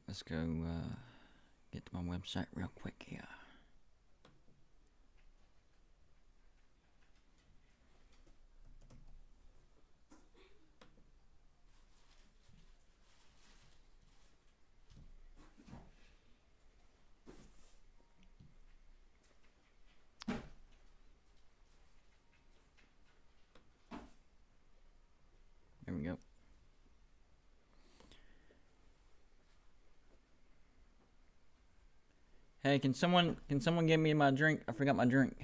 let's go get to my website real quick here. There we go. Hey, can someone give me my drink? I forgot my drink.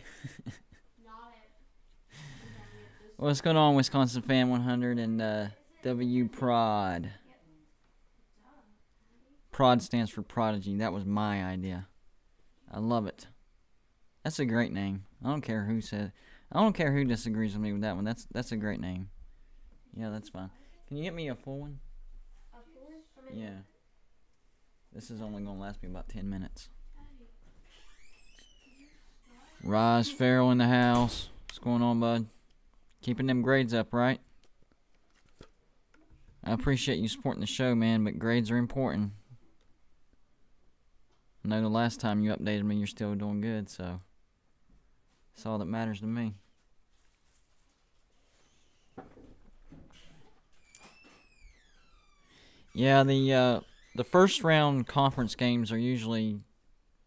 What's going on, Wisconsin Fan 100 and W Prod? Prod stands for Prodigy. That was my idea. I love it. That's a great name. I don't care who said. I don't care who disagrees with me with that one. That's a great name. Yeah, that's fine. Can you get me a full one? A full one? Yeah. This is only gonna last me about 10 minutes. Roz Farrell in the house. What's going on, bud? Keeping them grades up, right? I appreciate you supporting the show, man, but grades are important. I know the last time you updated me, you're still doing good, so that's all that matters to me. Yeah, the first round conference games are usually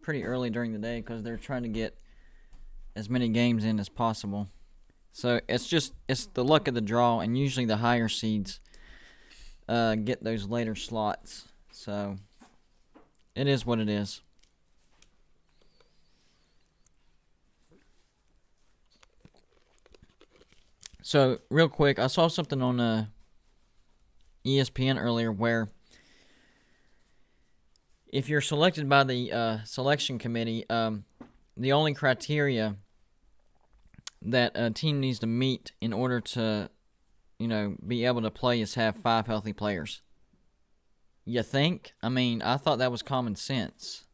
pretty early during the day because they're trying to get as many games in as possible. So it's the luck of the draw, and usually the higher seeds get those later slots. So it is what it is. So real quick, I saw something on ESPN earlier where if you're selected by the selection committee, the only criteria that a team needs to meet in order to, be able to play is have 5 healthy players. You think? I mean, I thought that was common sense.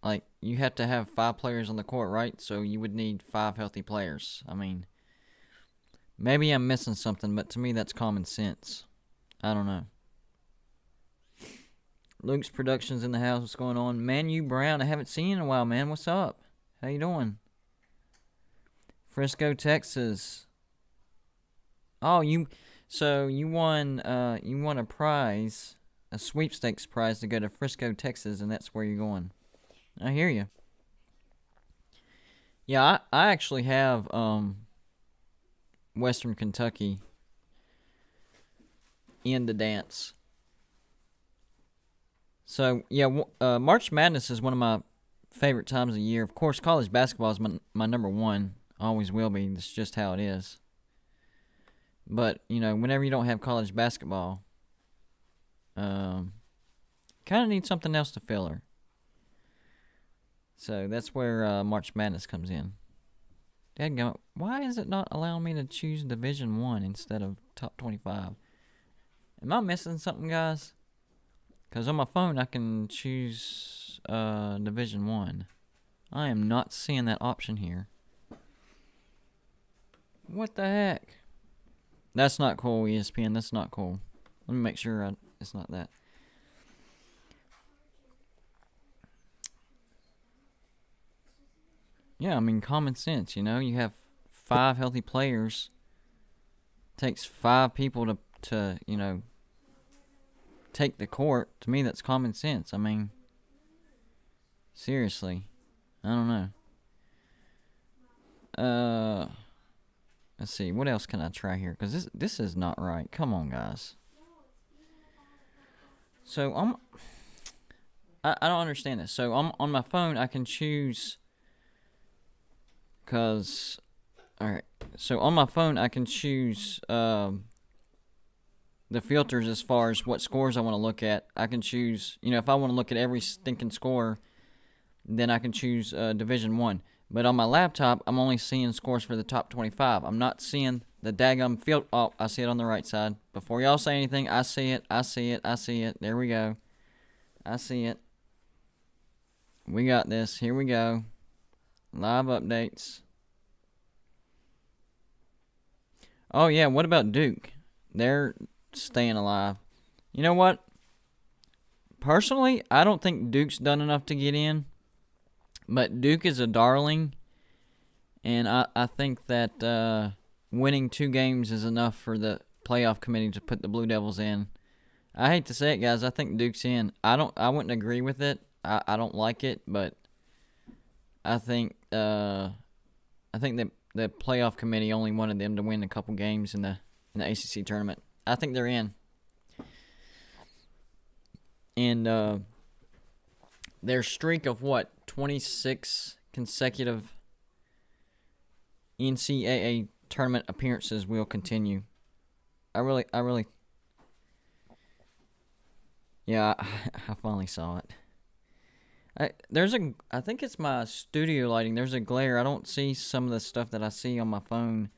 Like, you have to have 5 players on the court, right? So you would need 5 healthy players. I mean, maybe I'm missing something, but to me that's common sense. I don't know. Luke's Productions in the house. What's going on? Manu Brown, I haven't seen you in a while, man. What's up? How you doing? Frisco, Texas. Oh, you won a prize, a sweepstakes prize to go to Frisco, Texas, and that's where you're going. I hear you. Yeah, I actually have Western Kentucky in the dance. So, yeah, March Madness is one of my favorite times of the year. Of course, college basketball is my number one. Always will be. That's just how it is. But, whenever you don't have college basketball, kind of need something else to fill her. So that's where March Madness comes in. Dadgummit, why is it not allowing me to choose Division 1 instead of top 25? Am I missing something, guys? Because on my phone, I can choose Division 1. I am not seeing that option here. What the heck? That's not cool, ESPN. That's not cool. Let me make sure it's not that. Yeah, I mean, common sense, you have 5 healthy players. Takes 5 people to take the court. To me, that's common sense. I mean, seriously. I don't know. Let's see. What else can I try here? Because this is not right. Come on, guys. So, I don't understand this. So, on my phone, I can choose... Alright, so on my phone I can choose the filters as far as what scores I want to look at. I can choose, if I want to look at every stinking score, then I can choose Division 1. But on my laptop, I'm only seeing scores for the top 25. I'm not seeing the daggum field. Oh, I see it on the right side. Before y'all say anything, I see it. There we go. I see it. We got this. Here we go. Live updates. Oh, yeah, what about Duke? They're staying alive. You know what? personally, I don't think Duke's done enough to get in, but Duke is a darling, and I think that winning 2 games is enough for the playoff committee to put the Blue Devils in. I hate to say it, guys. I think Duke's in. I wouldn't agree with it. I don't like it, but I think that the playoff committee only wanted them to win a couple games in the ACC tournament. I think they're in. And their streak of 26 consecutive NCAA tournament appearances will continue. I really yeah, I finally saw it. I think it's my studio lighting. There's a glare. I don't see some of the stuff that I see on my phone.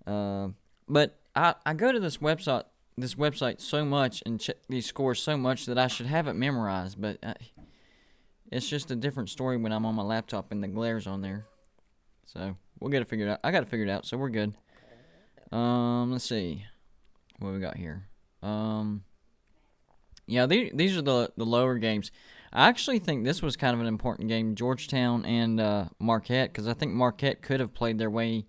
But I go to this website so much and check these scores so much that I should have it memorized. But it's just a different story when I'm on my laptop and the glare's on there. So we'll get it figured out. I got it figured out, so we're good. Let's see what we got here. Yeah, these are the lower games. I actually think this was kind of an important game, Georgetown and Marquette, because I think Marquette could have played their way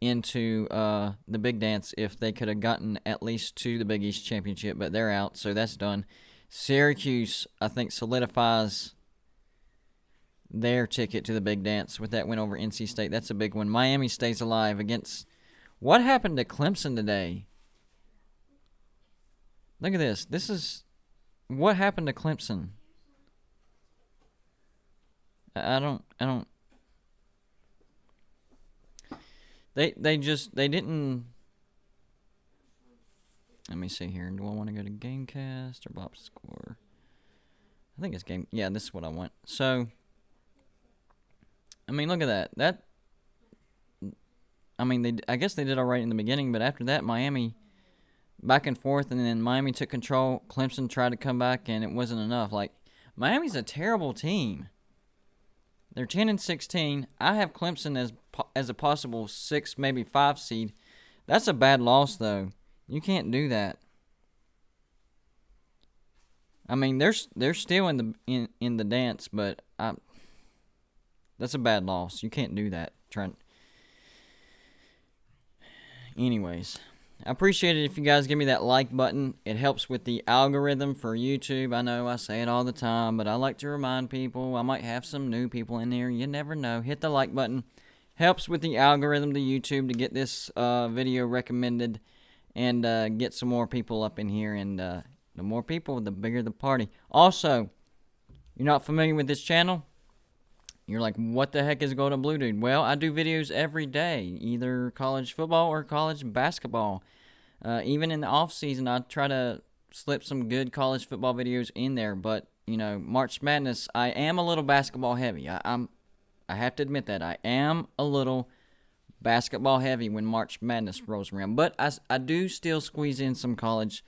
into the Big Dance if they could have gotten at least to the Big East Championship, but they're out, so that's done. Syracuse, I think, solidifies their ticket to the Big Dance with that win over NC State. That's a big one. Miami stays alive against... What happened to Clemson today? Look at this. This is... What happened to Clemson? I don't... They didn't... Let me see here. Do I want to go to Gamecast or Bob Score? I think it's Game... Yeah, this is what I want. So... I mean, look at that. I mean, I guess they did all right in the beginning, but after that, Miami back and forth, and then Miami took control. Clemson tried to come back, and it wasn't enough. Like, Miami's a terrible team. They're 10-16. I have Clemson as a possible 6, maybe 5 seed. That's a bad loss, though. You can't do that. I mean, they're still in the dance, but that's a bad loss. You can't do that. Anyways, I appreciate it if you guys give me that like button. It helps with the algorithm for YouTube. I know I say it all the time, but I like to remind people. I might have some new people in there. You never know. Hit the like button. Helps with the algorithm to YouTube to get this video recommended and get some more people up in here. And the more people, the bigger the party. Also, you're not familiar with this channel? You're like, what the heck is going on, Blue Dude? Well, I do videos every day, either college football or college basketball. Even in the off season, I try to slip some good college football videos in there. But you know, March Madness, I am a little basketball heavy. I have to admit that I am a little basketball heavy when March Madness rolls around. But I do still squeeze in some college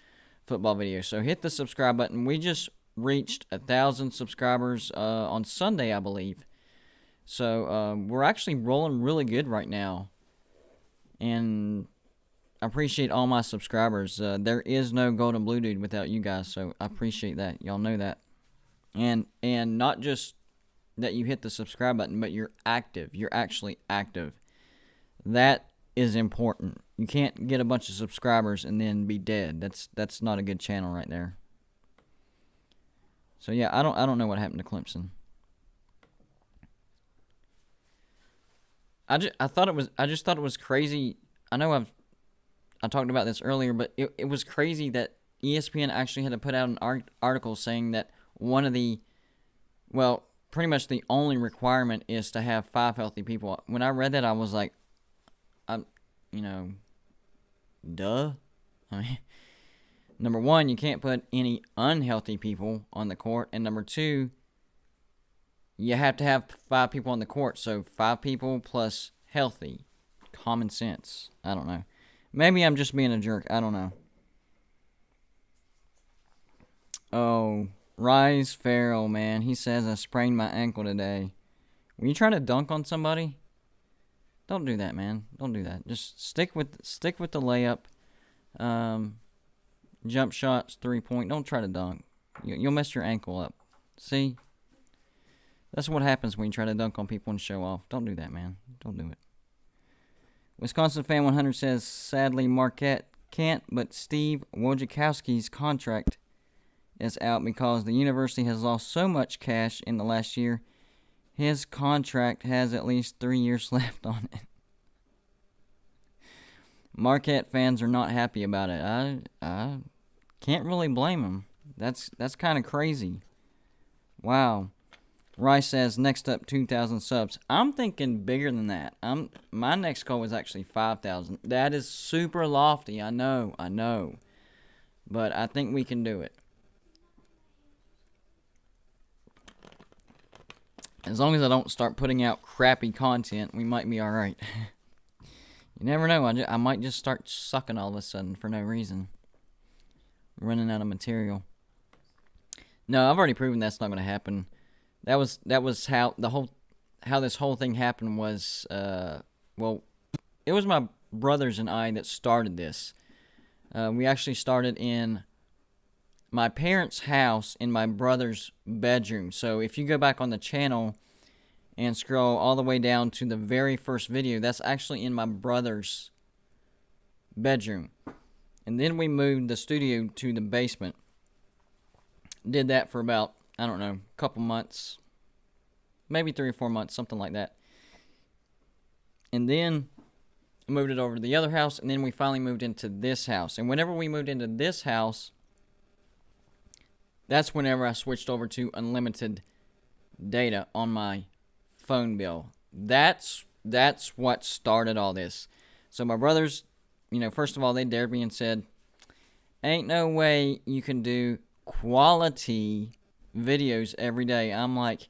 football videos. So hit the subscribe button. We just reached 1,000 subscribers on Sunday, I believe. So we're actually rolling really good right now, and I appreciate all my subscribers. There is no Golden Blue Dude without you guys, so I appreciate that. Y'all know that, and not just that you hit the subscribe button, but you're active. You're actually active. That is important. You can't get a bunch of subscribers and then be dead. That's not a good channel right there. So yeah, I don't know what happened to Clemson. I just thought it was crazy. I know I talked about this earlier, but it was crazy that ESPN actually had to put out an article saying that pretty much the only requirement is to have 5 healthy people. When I read that, I was like, duh. I mean, number one, you can't put any unhealthy people on the court, and number two, you have to have 5 people on the court, so 5 people plus healthy. Common sense. I don't know. Maybe I'm just being a jerk. I don't know. Oh, Rise Farrell, man. He says I sprained my ankle today. Were you trying to dunk on somebody? Don't do that, man. Don't do that. Just stick with the layup. Jump shots, 3-point. Don't try to dunk. You'll mess your ankle up. See? That's what happens when you try to dunk on people and show off. Don't do that, man. Don't do it. Wisconsin Fan 100 says, sadly, Marquette can't, but Steve Wojciechowski's contract is out because the university has lost so much cash in the last year. His contract has at least 3 years left on it. Marquette fans are not happy about it. I can't really blame them. That's kind of crazy. Wow. Rice says, next up, 2,000 subs. I'm thinking bigger than that. My next goal was actually 5,000. That is super lofty. I know. But I think we can do it. As long as I don't start putting out crappy content, we might be alright. You never know. I might just start sucking all of a sudden for no reason. Running out of material. No, I've already proven that's not going to happen. That was how this whole thing happened was, well, it was my brothers and I that started this. We actually started in my parents' house in my brother's bedroom. So if you go back on the channel and scroll all the way down to the very first video, that's actually in my brother's bedroom. And then we moved the studio to the basement. Did that for about, I don't know, a couple months. Maybe 3 or 4 months, something like that. And then moved it over to the other house, and then we finally moved into this house. And whenever we moved into this house, that's whenever I switched over to unlimited data on my phone bill. That's what started all this. So my brothers, first of all, they dared me and said, ain't no way you can do quality videos every day. I'm like,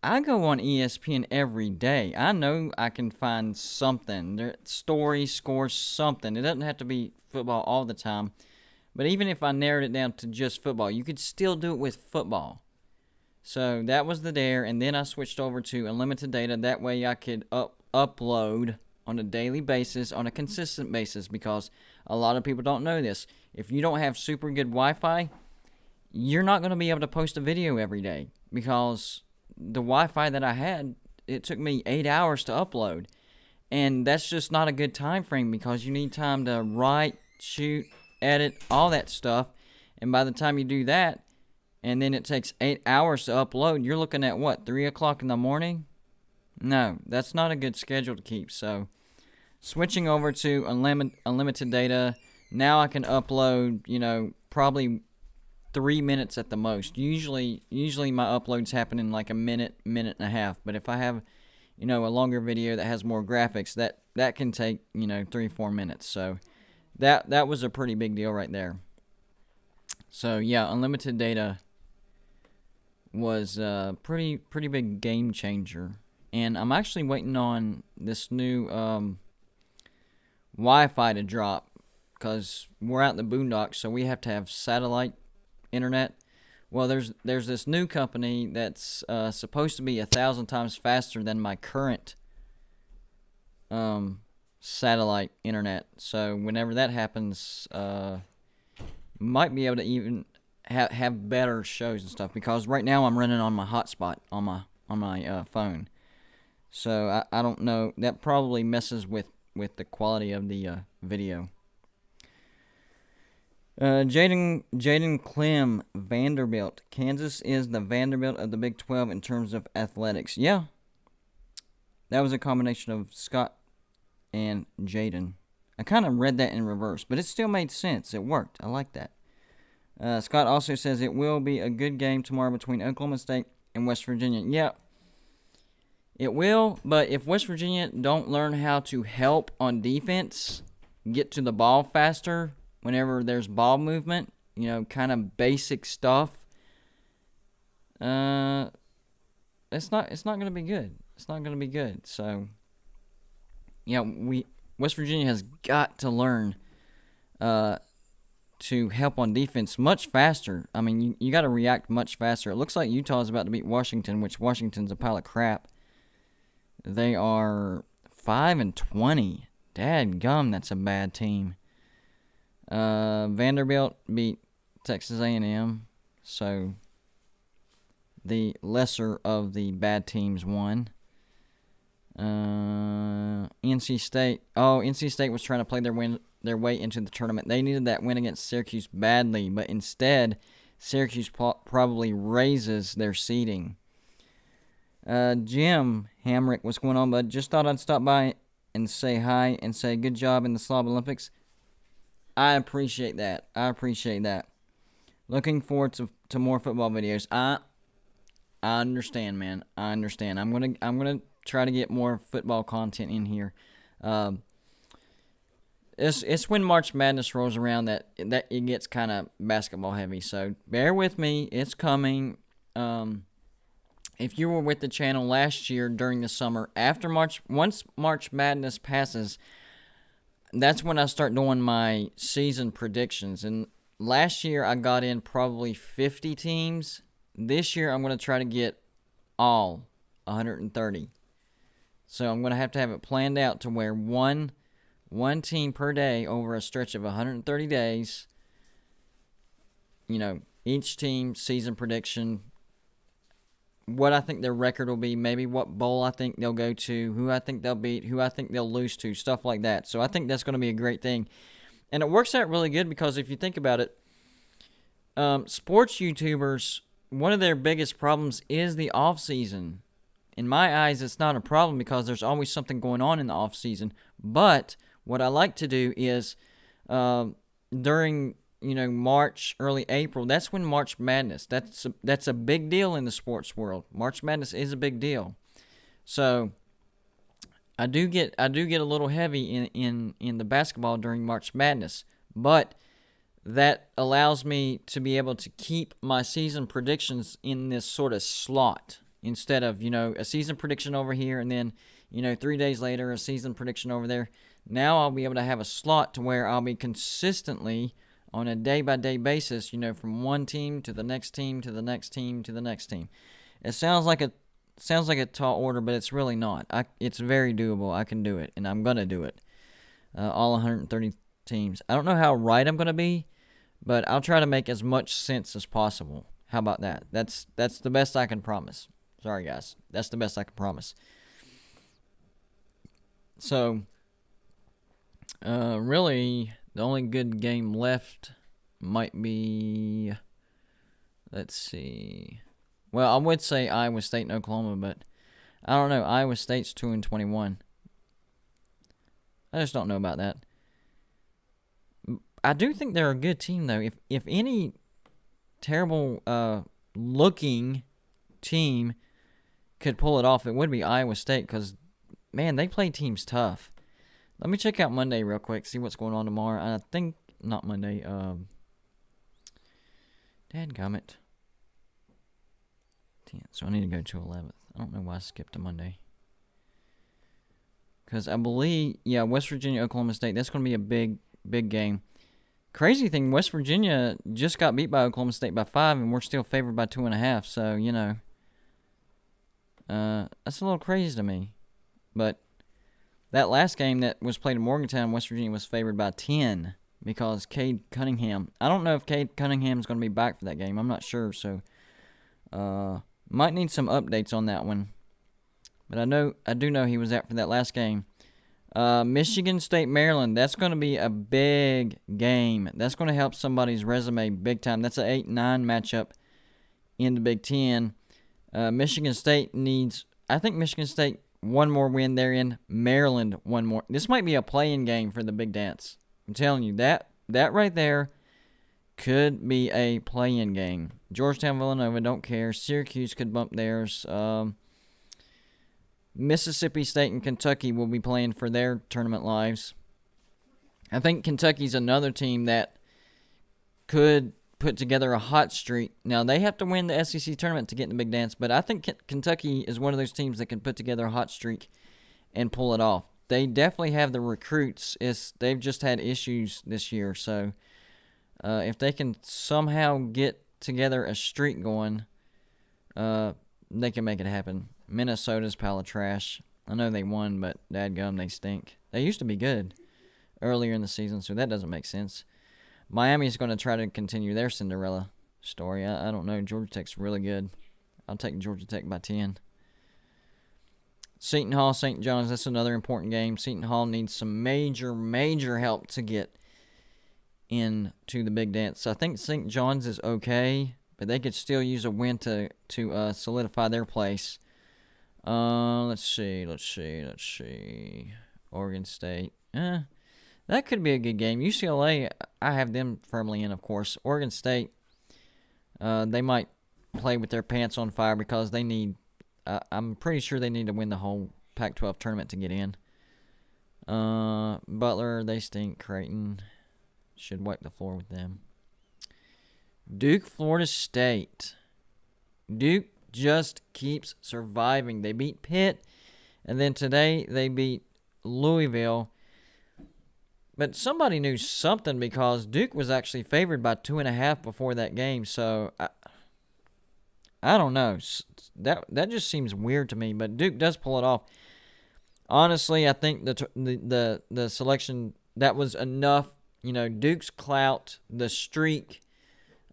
I go on ESPN every day. I know I can find something. Story, score, something. It doesn't have to be football all the time. But even if I narrowed it down to just football, you could still do it with football. So that was the dare, and then I switched over to unlimited data. That way I could upload on a daily basis, on a consistent basis, because a lot of people don't know this. If you don't have super good Wi-Fi, you're not going to be able to post a video every day, because the Wi-Fi that I had, it took me 8 hours to upload. And that's just not a good time frame, because you need time to write, shoot, edit, all that stuff. And by the time you do that, and then it takes 8 hours to upload, you're looking at what, 3 o'clock in the morning? No, that's not a good schedule to keep. So switching over to unlimited data, now I can upload, probably 3 minutes at the most. Usually my uploads happen in like a minute and a half. But if I have, a longer video that has more graphics, that can take, 3-4 minutes. So that was a pretty big deal right there. So yeah, unlimited data was a pretty big game changer. And I'm actually waiting on this new Wi-Fi to drop, because we're out in the boondocks, so we have to have satellite internet. Well, there's this new company that's supposed to be 1,000 times faster than my current satellite internet. So whenever that happens, might be able to even have better shows and stuff, because right now I'm running on my hotspot on my phone. So I don't know. That probably messes with the quality of the video. Jaden Clem, Vanderbilt. Kansas is the Vanderbilt of the Big 12 in terms of athletics. Yeah. That was a combination of Scott and Jaden. I kind of read that in reverse, but it still made sense. It worked. I like that. Scott also says it will be a good game tomorrow between Oklahoma State and West Virginia. Yeah, it will, but if West Virginia don't learn how to help on defense, get to the ball faster whenever there's ball movement, kind of basic stuff, it's not going to be good. It's not going to be good. So, West Virginia has got to learn to help on defense much faster. I mean, you got to react much faster. It looks like Utah is about to beat Washington, which Washington's a pile of crap. They are 5-20. Dadgum, that's a bad team. Vanderbilt beat Texas A&M. So the lesser of the bad teams won. NC State. Oh, NC State was trying to play their way into the tournament. They needed that win against Syracuse badly, but instead, Syracuse probably raises their seeding. Jim Hamrick, what's going on, bud? Just thought I'd stop by and say hi and say good job in the Slob Olympics. I appreciate that. Looking forward to more football videos. I understand, man. I understand. I'm gonna try to get more football content in here. It's when March Madness rolls around that it gets kind of basketball heavy. So bear with me. It's coming. If you were with the channel last year during the summer, once March Madness passes, that's when I start doing my season predictions. And last year I got in probably 50 teams. This year I'm going to try to get all 130. So I'm going to have it planned out to where one team per day over a stretch of 130 days. You know, each team season prediction, what I think their record will be, maybe what bowl I think they'll go to, who I think they'll beat, who I think they'll lose to, stuff like that. So I think that's going to be a great thing. And it works out really good because if you think about it, sports YouTubers, one of their biggest problems is the off-season. In my eyes, it's not a problem because there's always something going on in the off-season. But what I like to do is during March, early April, that's when March Madness. That's a big deal in the sports world. March Madness is a big deal. So I do get a little heavy in the basketball during March Madness, but that allows me to be able to keep my season predictions in this sort of slot instead of a season prediction over here and then 3 days later a season prediction over there. Now I'll be able to have a slot to where I'll be consistently on a day-by-day basis, from one team to the next team to the next team to the next team. It sounds like a tall order, but it's really not. It's very doable. I can do it, and I'm going to do it. All 130 teams. I don't know how right I'm going to be, but I'll try to make as much sense as possible. How about that? That's the best I can promise. Sorry, guys. That's the best I can promise. So, really, the only good game left might be, let's see. Well, I would say Iowa State and Oklahoma, but I don't know. Iowa State's 2-21. I just don't know about that. I do think they're a good team, though. If any terrible looking team could pull it off, it would be Iowa State because, man, they play teams tough. Let me check out Monday real quick, see what's going on tomorrow. I think, not Monday, dadgummit. 10th, so I need to go to 11th. I don't know why I skipped a Monday. Because I believe, West Virginia, Oklahoma State, that's going to be a big game. Crazy thing, West Virginia just got beat by Oklahoma State by 5, and we're still favored by 2.5, so, that's a little crazy to me. But that last game that was played in Morgantown, West Virginia was favored by 10 because Cade Cunningham. I don't know if Cade Cunningham is going to be back for that game. I'm not sure, so might need some updates on that one. But I do know he was out for that last game. Michigan State, Maryland. That's going to be a big game. That's going to help somebody's resume big time. That's an 8-9 matchup in the Big Ten. Michigan State needs, I think Michigan State, one more win. They're in Maryland, one more. This might be a play-in game for the Big Dance. I'm telling you, that right there could be a play-in game. Georgetown, Villanova, don't care. Syracuse could bump theirs. Mississippi State and Kentucky will be playing for their tournament lives. I think Kentucky's another team that could put together a hot streak. Now, they have to win the SEC tournament to get in the Big Dance, but I think Kentucky is one of those teams that can put together a hot streak and pull it off. They definitely have the recruits. They've just had issues this year, so if they can somehow get together a streak going, they can make it happen. Minnesota's pile of trash. I know they won, but dadgum, they stink. They used to be good earlier in the season, so that doesn't make sense. Miami's going to try to continue their Cinderella story. I don't know. Georgia Tech's really good. I'll take Georgia Tech by 10. Seton Hall, St. John's, that's another important game. Seton Hall needs some major help to get into the big dance. I think St. John's is okay, but they could still use a win to solidify their place. Let's see. Oregon State. That could be a good game. UCLA, I have them firmly in, of course. Oregon State, they might play with their pants on fire because they need, I'm pretty sure they need to win the whole Pac-12 tournament to get in. Butler, they stink. Creighton should wipe the floor with them. Duke, Florida State. Duke just keeps surviving. They beat Pitt, and then today they beat Louisville. But somebody knew something because Duke was actually favored by 2.5 before that game. So I don't know. That just seems weird to me. But Duke does pull it off. Honestly, I think the selection, that was enough. You know, Duke's clout, the streak.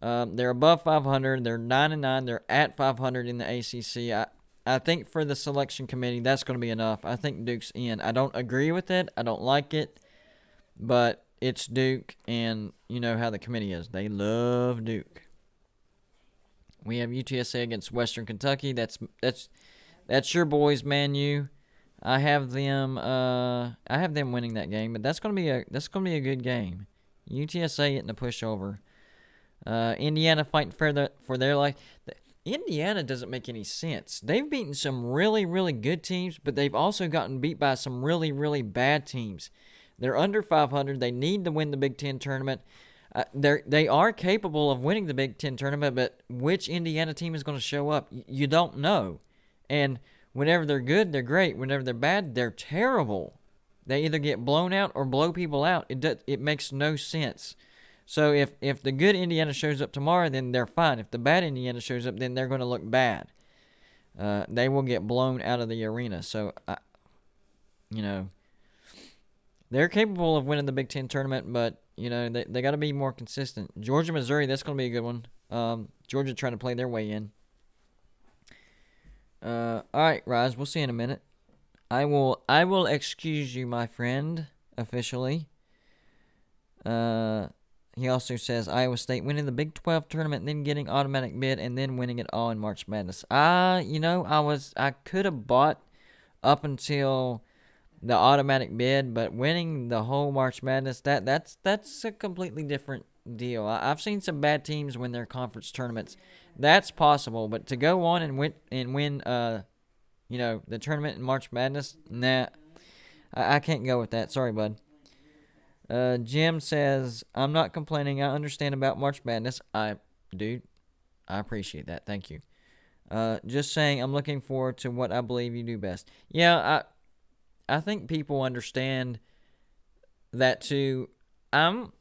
They're above 500. They're 9-9. They're at 500 in the ACC. I think for the selection committee, that's going to be enough. I think Duke's in. I don't agree with it. I don't like it. But it's Duke, and you know how the committee is. They love Duke. We have UTSA against Western Kentucky. That's your boys, Man U. I have them winning that game, but that's gonna be a good game. UTSA getting a pushover. Indiana fighting for their life. Indiana doesn't make any sense. They've beaten some really, really good teams, but they've also gotten beat by some really, really bad teams. They're under 500. They need to win the Big Ten tournament. They are capable of winning the Big Ten tournament, but which Indiana team is going to show up? You don't know. And whenever they're good, they're great. Whenever they're bad, they're terrible. They either get blown out or blow people out. It makes no sense. So if the good Indiana shows up tomorrow, then they're fine. If the bad Indiana shows up, then they're going to look bad. They will get blown out of the arena. So, they're capable of winning the Big Ten tournament, but, they got to be more consistent. Georgia, Missouri, that's going to be a good one. Georgia trying to play their way in. All right, Rise, we'll see you in a minute. I will excuse you, my friend, officially. He also says Iowa State winning the Big 12 tournament, then getting automatic bid, and then winning it all in March Madness. I could have bought up until the automatic bid, but winning the whole March Madness, that's a completely different deal. I've seen some bad teams win their conference tournaments. That's possible, but to go on and win the tournament in March Madness, nah, I can't go with that. Sorry, bud. Jim says, I'm not complaining. I understand about March Madness. I appreciate that. Thank you. Just saying, I'm looking forward to what I believe you do best. Yeah, I think people understand that too. I'm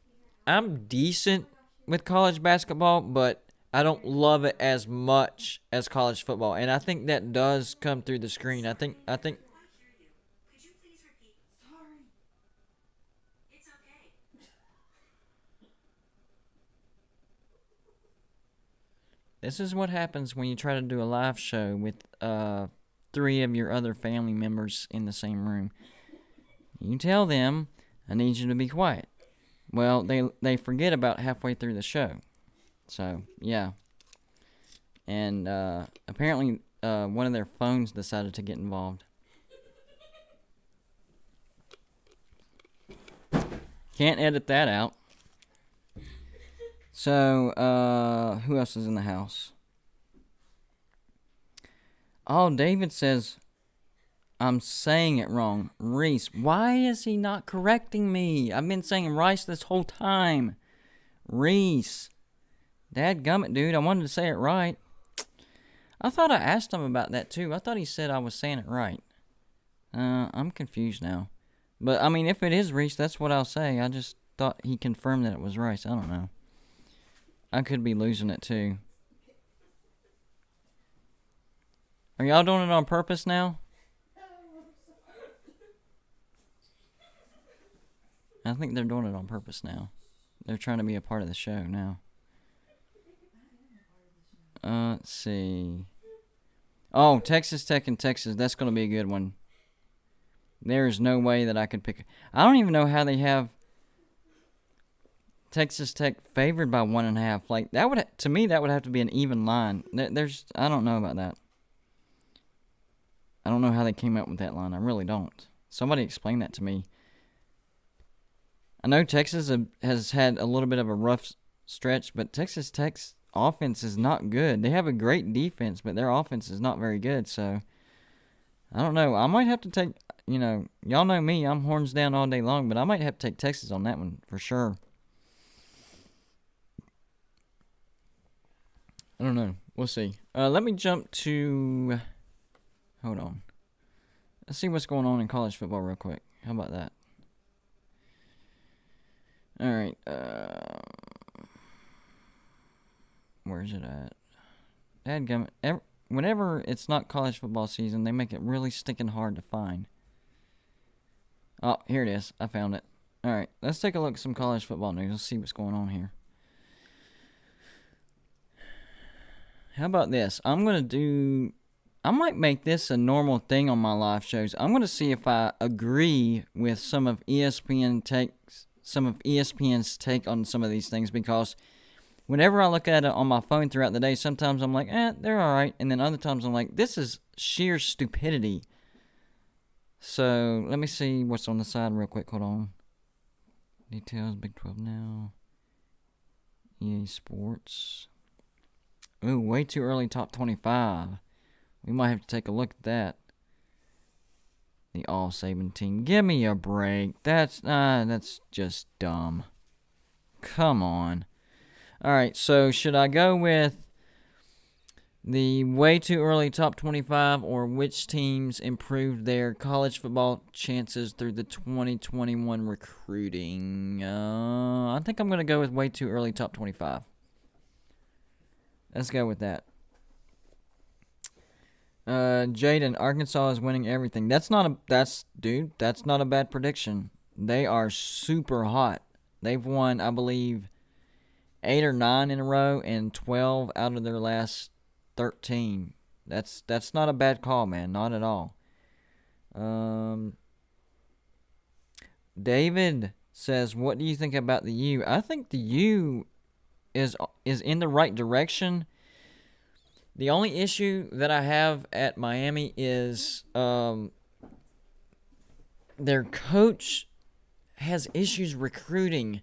decent with college basketball, but I don't love it as much as college football, and I think that does come through the screen. I think. This is what happens when you try to do a live show with 3 of your other family members in the same room. You tell them, I need you to be quiet. Well, they forget about halfway through the show. So, yeah. And apparently one of their phones decided to get involved. Can't edit that out. So, who else is in the house? Oh, David says, I'm saying it wrong. Reese. Why is he not correcting me? I've been saying Rice this whole time. Reese. Dadgummit, dude. I wanted to say it right. I thought I asked him about that, too. I thought he said I was saying it right. I'm confused now. But, I mean, if it is Reese, that's what I'll say. I just thought he confirmed that it was Rice. I don't know. I could be losing it, too. Are y'all doing it on purpose now? I think they're doing it on purpose now. They're trying to be a part of the show now. Let's see. Oh, Texas Tech and Texas. That's going to be a good one. There is no way that I could pick. I don't even know how they have Texas Tech favored by 1.5. Like that would, to me, that would have to be an even line. I don't know about that. I don't know how they came up with that line. I really don't. Somebody explain that to me. I know Texas has had a little bit of a rough stretch, but Texas Tech's offense is not good. They have a great defense, but their offense is not very good. So I don't know. I might have to take. Y'all know me. I'm horns down all day long, but I might have to take Texas on that one for sure. I don't know. We'll see. Let me jump to. Hold on. Let's see what's going on in college football real quick. How about that? All right. Where's it at? Dadgummit. Whenever it's not college football season, they make it really stinking hard to find. Oh, here it is. I found it. All right. Let's take a look at some college football news. Let's see what's going on here. How about this? I might make this a normal thing on my live shows. I'm going to see if I agree with some of ESPN's take on some of these things, because whenever I look at it on my phone throughout the day, sometimes I'm like, they're all right. And then other times I'm like, this is sheer stupidity. So let me see what's on the side real quick. Hold on. Details, Big 12 now. EA Sports. Ooh, way too early top 25. We might have to take a look at that. The All-Saban team. Give me a break. That's just dumb. Come on. All right, so should I go with the way too early top 25, or which teams improved their college football chances through the 2021 recruiting? I think I'm going to go with way too early top 25. Let's go with that. Jaden, Arkansas is winning everything. That's not a bad prediction. They are super hot. They've won, I believe, 8 or 9 in a row and 12 out of their last 13. That's not a bad call, man. Not at all. David says, what do you think about the U? I think the U is in the right direction. The only issue that I have at Miami is their coach has issues recruiting.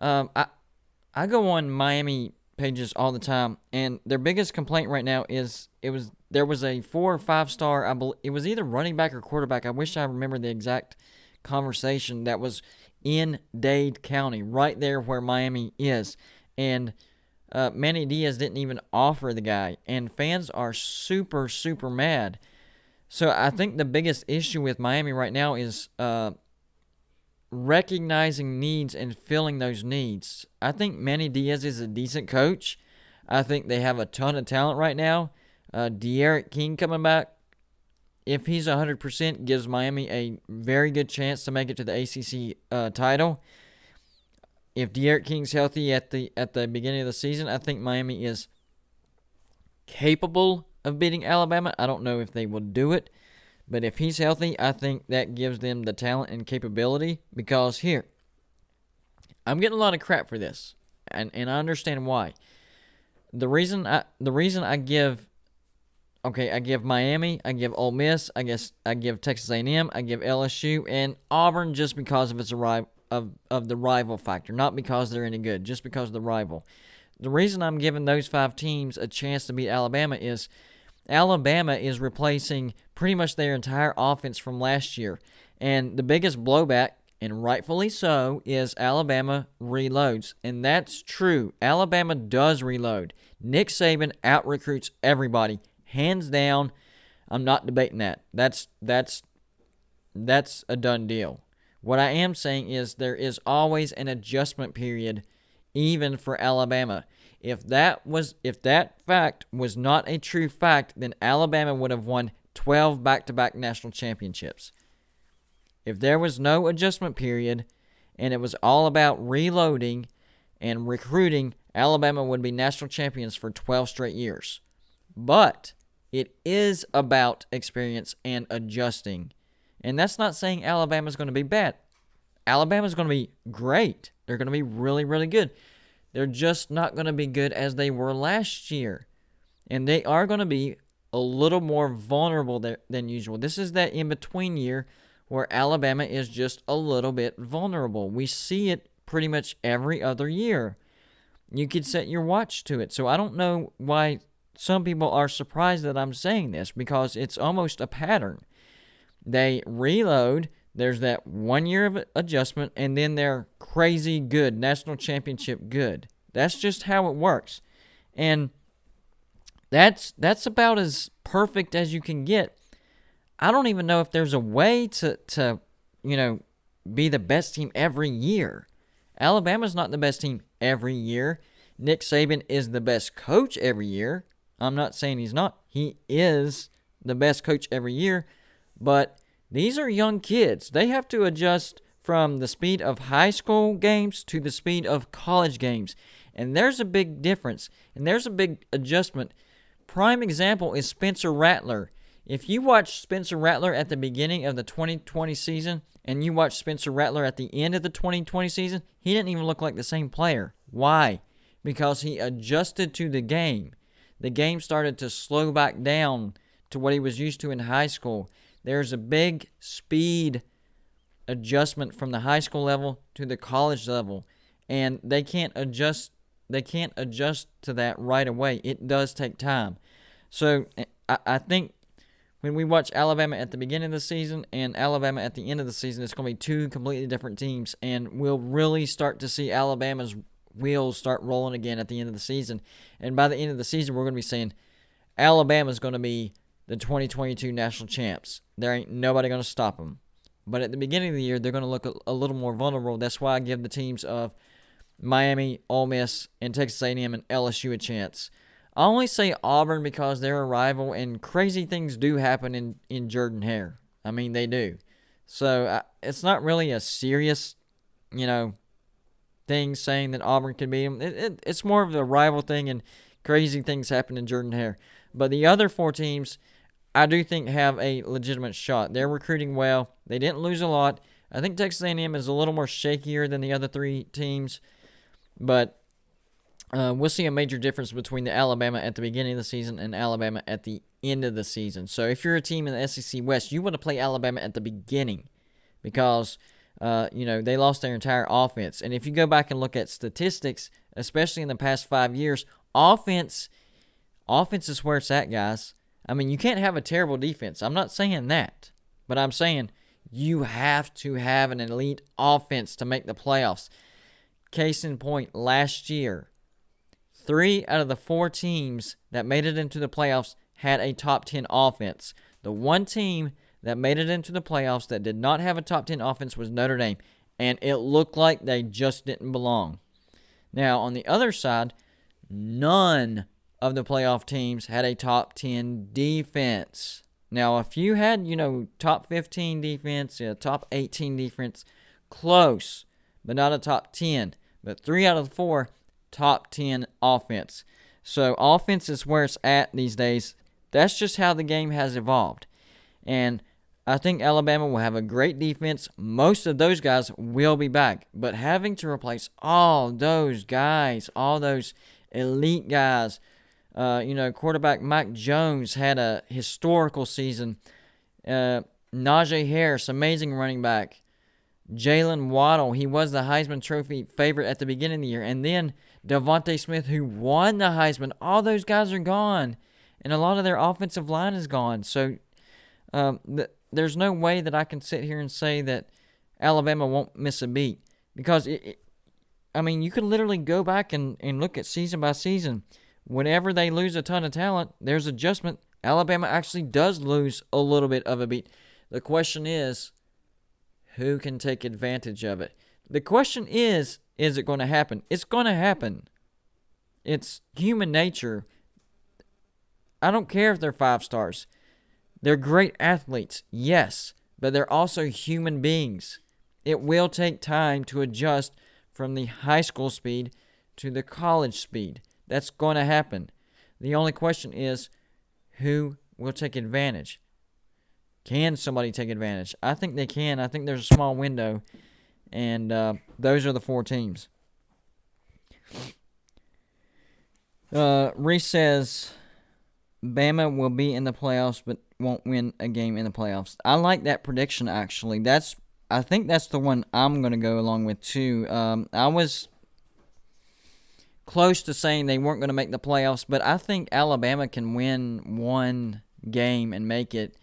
I go on Miami pages all the time, and their biggest complaint right now is there was a 4 or 5 star. It was either running back or quarterback. I wish I remember the exact conversation that was in Dade County, right there where Miami is, and Manny Diaz didn't even offer the guy, and fans are super, super mad. So I think the biggest issue with Miami right now is recognizing needs and filling those needs. I think Manny Diaz is a decent coach. I think they have a ton of talent right now. De'Aaron King coming back, if he's 100%, gives Miami a very good chance to make it to the ACC title. If De'Aaron King's healthy at the beginning of the season, I think Miami is capable of beating Alabama. I don't know if they will do it, but if he's healthy, I think that gives them the talent and capability. Because here, I'm getting a lot of crap for this, and I understand why. The reason I give Miami, I give Ole Miss, I give Texas A&M, I give LSU, and Auburn just because of its of the rival factor, not because they're any good, just because of the rival. The reason I'm giving those 5 teams a chance to beat Alabama is Alabama is replacing pretty much their entire offense from last year. And the biggest blowback, and rightfully so, is Alabama reloads. And that's true. Alabama does reload. Nick Saban out-recruits everybody. Hands down. I'm not debating that. That's a done deal. What I am saying is there is always an adjustment period, even for Alabama. If that fact was not a true fact, then Alabama would have won 12 back-to-back national championships. If there was no adjustment period and it was all about reloading and recruiting, Alabama would be national champions for 12 straight years. But it is about experience and adjusting. And that's not saying Alabama's going to be bad. Alabama's going to be great. They're going to be really, really good. They're just not going to be good as they were last year. And they are going to be a little more vulnerable than usual. This is that in-between year where Alabama is just a little bit vulnerable. We see it pretty much every other year. You could set your watch to it. So I don't know why some people are surprised that I'm saying this, because it's almost a pattern. They reload, there's that 1 year of adjustment, and then they're crazy good, national championship good. That's just how it works. And that's about as perfect as you can get. I don't even know if there's a way to be the best team every year. Alabama's not the best team every year. Nick Saban is the best coach every year. I'm not saying he's not. He is the best coach every year. But these are young kids. They have to adjust from the speed of high school games to the speed of college games. And there's a big difference. And there's a big adjustment. Prime example is Spencer Rattler. If you watch Spencer Rattler at the beginning of the 2020 season and you watch Spencer Rattler at the end of the 2020 season, he didn't even look like the same player. Why? Because he adjusted to the game. The game started to slow back down to what he was used to in high school. There's a big speed adjustment from the high school level to the college level, and they can't adjust to that right away. It does take time. So I think when we watch Alabama at the beginning of the season and Alabama at the end of the season, it's going to be two completely different teams, and we'll really start to see Alabama's wheels start rolling again at the end of the season. And by the end of the season, we're going to be saying Alabama's going to be the 2022 national champs. There ain't nobody going to stop them. But at the beginning of the year, they're going to look a little more vulnerable. That's why I give the teams of Miami, Ole Miss, and Texas A&M and LSU a chance. I only say Auburn because they're a rival, and crazy things do happen in Jordan-Hare. I mean, they do. So it's not really a serious, thing saying that Auburn can beat them. It's more of a rival thing, and crazy things happen in Jordan-Hare. But the other four teams, I do think have a legitimate shot. They're recruiting well. They didn't lose a lot. I think Texas A&M is a little more shakier than the other three teams, but we'll see a major difference between the Alabama at the beginning of the season and Alabama at the end of the season. So if you're a team in the SEC West, you want to play Alabama at the beginning because, they lost their entire offense. And if you go back and look at statistics, especially in the past 5 years, offense is where it's at, guys. I mean, you can't have a terrible defense. I'm not saying that, but I'm saying you have to have an elite offense to make the playoffs. Case in point, last year, 3 out of the 4 teams that made it into the playoffs had a top 10 offense. The one team that made it into the playoffs that did not have a top 10 offense was Notre Dame, and it looked like they just didn't belong. Now, on the other side, none of the playoff teams had a top 10 defense. Now, if you had, top 15 defense, top 18 defense, close, but not a top 10. But 3 out of the 4, top 10 offense. So offense is where it's at these days. That's just how the game has evolved. And I think Alabama will have a great defense. Most of those guys will be back. But having to replace all those guys, all those elite guys, quarterback Mike Jones had a historical season. Najee Harris, amazing running back. Jalen Waddle, he was the Heisman Trophy favorite at the beginning of the year. And then Devontae Smith, who won the Heisman. All those guys are gone. And a lot of their offensive line is gone. So there's no way that I can sit here and say that Alabama won't miss a beat. Because, you can literally go back and look at season by season. Whenever they lose a ton of talent, there's adjustment. Alabama actually does lose a little bit of a beat. The question is, who can take advantage of it? The question is it going to happen? It's going to happen. It's human nature. I don't care if they're 5 stars. They're great athletes, yes, but they're also human beings. It will take time to adjust from the high school speed to the college speed. That's going to happen. The only question is, who will take advantage? Can somebody take advantage? I think they can. I think there's a small window, and those are the 4 teams. Reese says Bama will be in the playoffs but won't win a game in the playoffs. I like that prediction, actually. I think that's the one I'm going to go along with, too. I was close to saying they weren't going to make the playoffs, but I think Alabama can win one game and make it.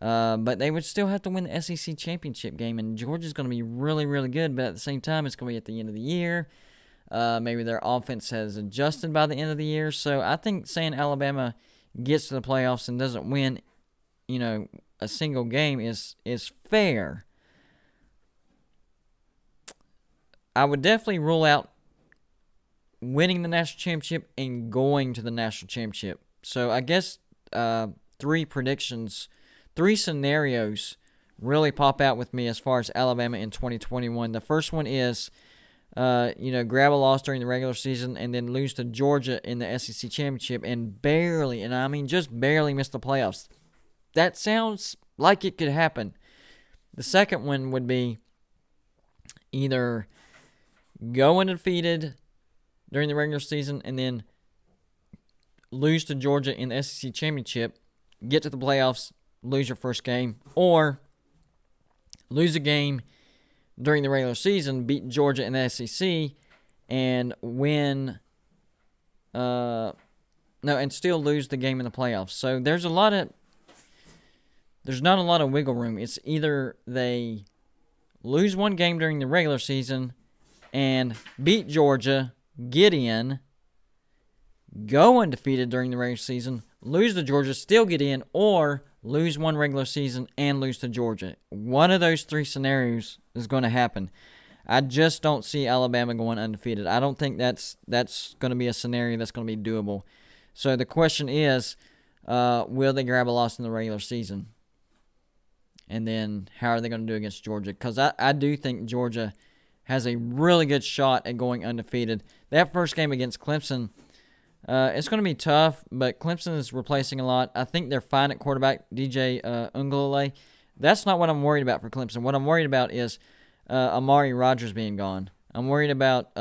But they would still have to win the SEC championship game, and Georgia's going to be really, really good, but at the same time, it's going to be at the end of the year. Maybe their offense has adjusted by the end of the year. So I think saying Alabama gets to the playoffs and doesn't win, a single game is fair. I would definitely rule out winning the national championship and going to the national championship. So I guess 3 predictions, 3 scenarios really pop out with me as far as Alabama in 2021. The first one is, grab a loss during the regular season and then lose to Georgia in the SEC championship and barely, and I mean just barely, miss the playoffs. That sounds like it could happen. The second one would be either go undefeated during the regular season and then lose to Georgia in the SEC championship, get to the playoffs, lose your first game, or lose a game during the regular season, beat Georgia in the SEC, and win, and still lose the game in the playoffs. So there's not a lot of wiggle room. It's either they lose one game during the regular season and beat Georgia, get in, go undefeated during the regular season, lose to Georgia, still get in, or lose one regular season and lose to Georgia. One of those 3 scenarios is going to happen. I just don't see Alabama going undefeated. I don't think that's going to be a scenario that's going to be doable. So the question is, will they grab a loss in the regular season? And then how are they going to do against Georgia? Because I do think Georgia has a really good shot at going undefeated. That first game against Clemson, it's going to be tough, but Clemson is replacing a lot. I think they're fine at quarterback, DJ Ncaa. That's not what I'm worried about for Clemson. What I'm worried about is Amari Rodgers being gone. I'm worried about,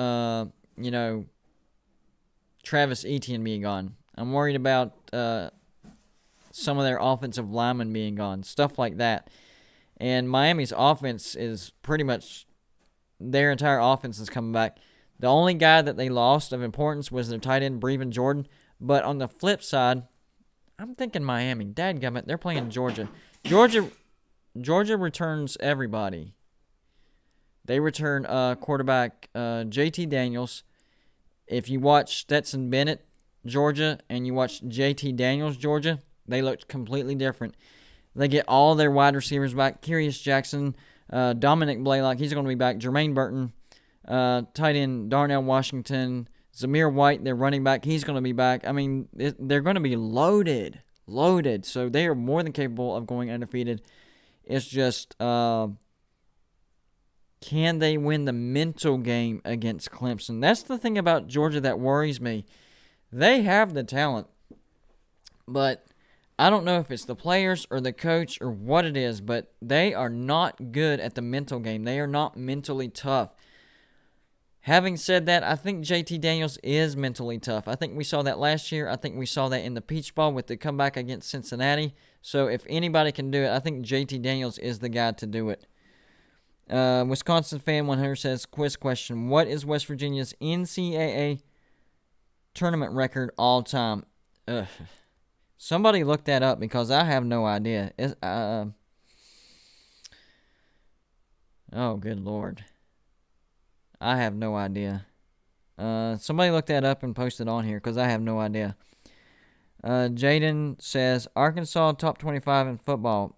Travis Etienne being gone. I'm worried about some of their offensive linemen being gone, stuff like that. And Miami's offense is pretty much, their entire offense is coming back. The only guy that they lost of importance was their tight end, Brevin Jordan. But on the flip side, I'm thinking Miami. Dadgummit, they're playing Georgia. Georgia returns everybody. They return quarterback JT Daniels. If you watch Stetson Bennett, Georgia, and you watch JT Daniels, Georgia, they looked completely different. They get all their wide receivers back. Curious Jackson, Dominic Blaylock, he's going to be back. Jermaine Burton, tight end Darnell Washington, Zamir White, their running back, he's going to be back. I mean, they're going to be loaded. So they are more than capable of going undefeated. It's just, can they win the mental game against Clemson? That's the thing about Georgia that worries me. They have the talent, but I don't know if it's the players or the coach or what it is, but they are not good at the mental game. They are not mentally tough. Having said that, I think JT Daniels is mentally tough. I think we saw that last year. I think we saw that in the Peach Bowl with the comeback against Cincinnati. So if anybody can do it, I think JT Daniels is the guy to do it. Wisconsin Fan 100 says, quiz question, what is West Virginia's NCAA tournament record all time? Somebody look that up because I have no idea. Oh, good Lord. I have no idea. Somebody look that up and post it on here because I have no idea. Jaden says, Arkansas top 25 in football.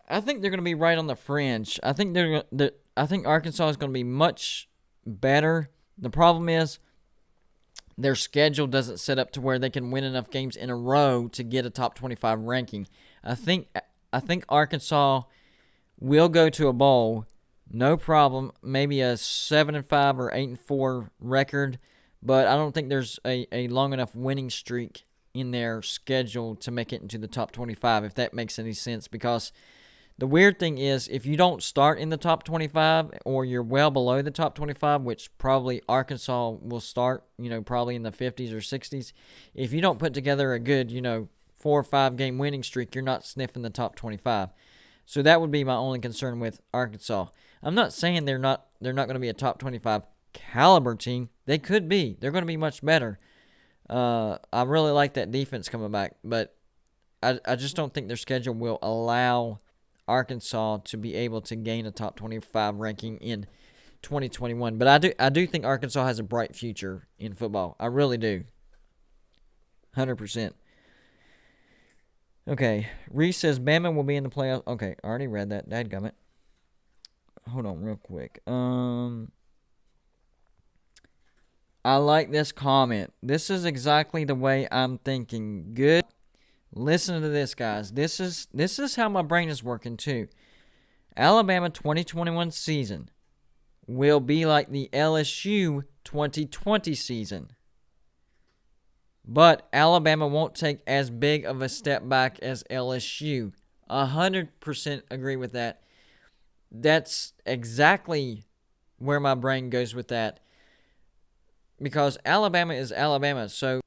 I think they're going to be right on the fringe. I think Arkansas is going to be much better. The problem is their schedule doesn't set up to where they can win enough games in a row to get a top 25 ranking. I think Arkansas will go to a bowl, no problem. Maybe a 7-5 or 8-4 record, but I don't think there's a long enough winning streak in their schedule to make it into the top 25, if that makes any sense. Because the weird thing is, if you don't start in the top 25, or you're well below the top 25, which probably Arkansas will start, probably in the 50s or 60s, if you don't put together a good, 4 or 5 game winning streak, you're not sniffing the top 25. So that would be my only concern with Arkansas. I'm not saying they're not going to be a top 25 caliber team. They could be. They're going to be much better. I really like that defense coming back, but I just don't think their schedule will allow Arkansas to be able to gain a top 25 ranking in 2021. But I do think Arkansas has a bright future in football. I really do. 100%. Okay, Reese says Bama will be in the playoffs. Okay, I already read that. Dadgummit. Hold on real quick. I like this comment. This is exactly the way I'm thinking. Good. Listen to this, guys. This is how my brain is working too. Alabama 2021 season will be like the LSU 2020 season. But Alabama won't take as big of a step back as LSU. 100% agree with that. That's exactly where my brain goes with that. Because Alabama is Alabama. So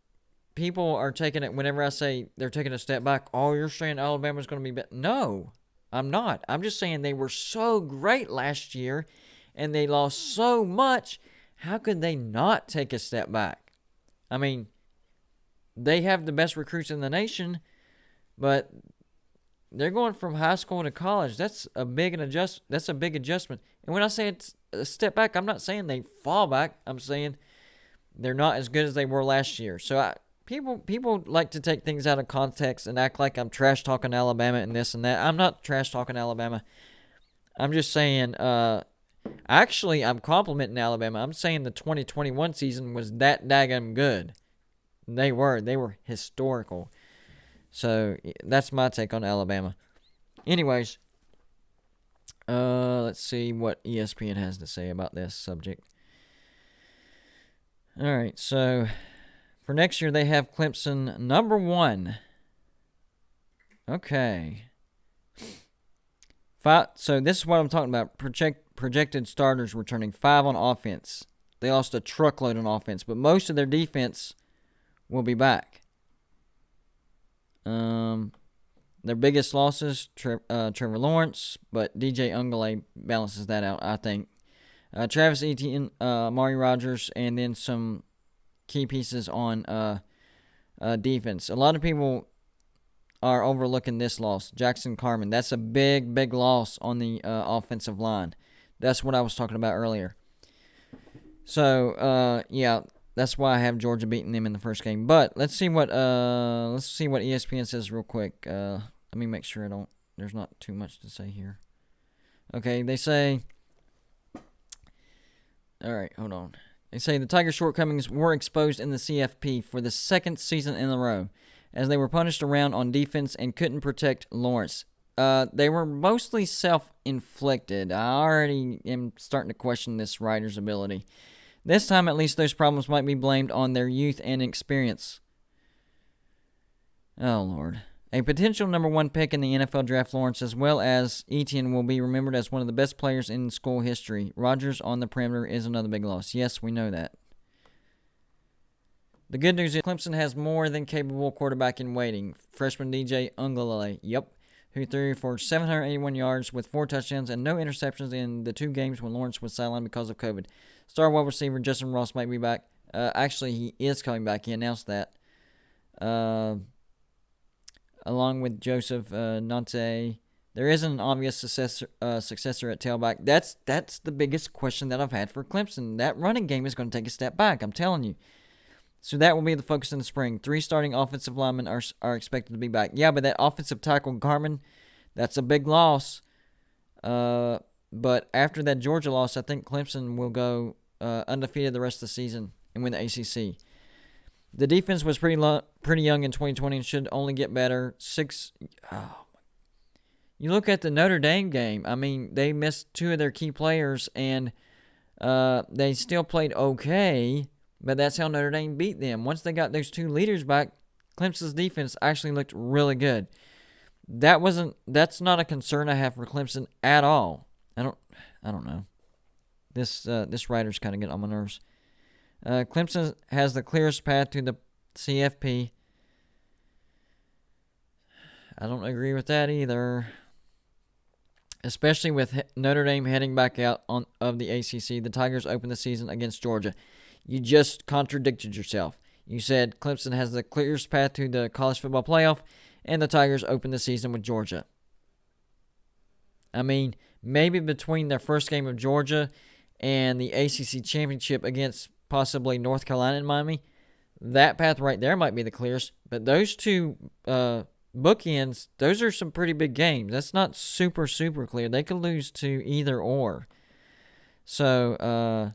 people are taking it, whenever I say they're taking a step back, oh, you're saying Alabama's going to be better. No, I'm not. I'm just saying they were so great last year and they lost so much. How could they not take a step back? I mean, they have the best recruits in the nation, but they're going from high school to college. That's a big adjustment. And when I say it's a step back, I'm not saying they fall back. I'm saying they're not as good as they were last year. So people like to take things out of context and act like I'm trash talking Alabama and this and that. I'm not trash talking Alabama. I'm just saying, actually, I'm complimenting Alabama. I'm saying the 2021 season was that daggum good. They were historical. So that's my take on Alabama. Anyways, let's see what ESPN has to say about this subject. All right, so for next year they have Clemson number 1. Okay. So this is what I'm talking about. Projected starters returning 5 on offense. They lost a truckload on offense, but most of their defense will be back. Their biggest losses, Trevor Lawrence, but DJ Ncaa balances that out, I think. Travis Etienne, Amari Rodgers, and then some key pieces on defense. A lot of people are overlooking this loss. Jackson Carman, that's a big, big loss on the offensive line. That's what I was talking about earlier. So, yeah, that's why I have Georgia beating them in the first game. But let's see what ESPN says real quick. Let me make sure there's not too much to say here. Okay, they say, all right, hold on. They say the Tigers' shortcomings were exposed in the CFP for the second season in a row, as they were punished around on defense and couldn't protect Lawrence. They were mostly self-inflicted. I already am starting to question this writer's ability. This time, at least, those problems might be blamed on their youth and experience. Oh, Lord. A potential number 1 pick in the NFL draft, Lawrence, as well as Etienne, will be remembered as one of the best players in school history. Rodgers on the perimeter is another big loss. Yes, we know that. The good news is Clemson has more than capable quarterback in waiting. Freshman DJ Ncaa, who threw for 781 yards with 4 touchdowns and no interceptions in the 2 games when Lawrence was sidelined because of COVID. Star wide receiver Justin Ross might be back. Actually, he is coming back. He announced that. Along with Joseph Ncaa. There isn't an obvious successor at tailback. That's the biggest question that I've had for Clemson. That running game is going to take a step back, I'm telling you. So that will be the focus in the spring. 3 starting offensive linemen are expected to be back. Yeah, but that offensive tackle, Carman, that's a big loss. But after that Georgia loss, I think Clemson will go undefeated the rest of the season and win the ACC. The defense was pretty young in 2020 and should only get better. You look at the Notre Dame game. I mean, they missed two of their key players, and they still played okay, but that's how Notre Dame beat them. Once they got those two leaders back, Clemson's defense actually looked really good. That's not a concern I have for Clemson at all. I don't know. This writer's kind of getting on my nerves. Clemson has the clearest path to the CFP. I don't agree with that either. Especially with Notre Dame heading back out of the ACC. The Tigers open the season against Georgia. You just contradicted yourself. You said Clemson has the clearest path to the college football playoff, and the Tigers open the season with Georgia. I mean, maybe between their first game of Georgia and the ACC championship against possibly North Carolina and Miami, that path right there might be the clearest. But those two bookends, those are some pretty big games. That's not super, super clear. They could lose to either or. So,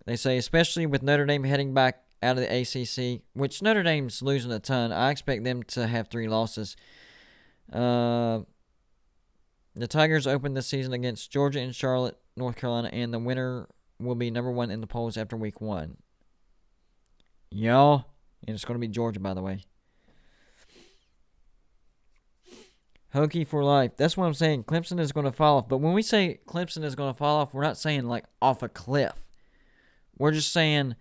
they say, especially with Notre Dame heading back out of the ACC, which Notre Dame's losing a ton. I expect them to have 3 losses. The Tigers open the season against Georgia and Charlotte, North Carolina, and the winner will be number 1 in the polls after week 1. Y'all, and it's going to be Georgia, by the way. Hokie for life. That's what I'm saying. Clemson is going to fall off. But when we say Clemson is going to fall off, we're not saying like off a cliff. We're just saying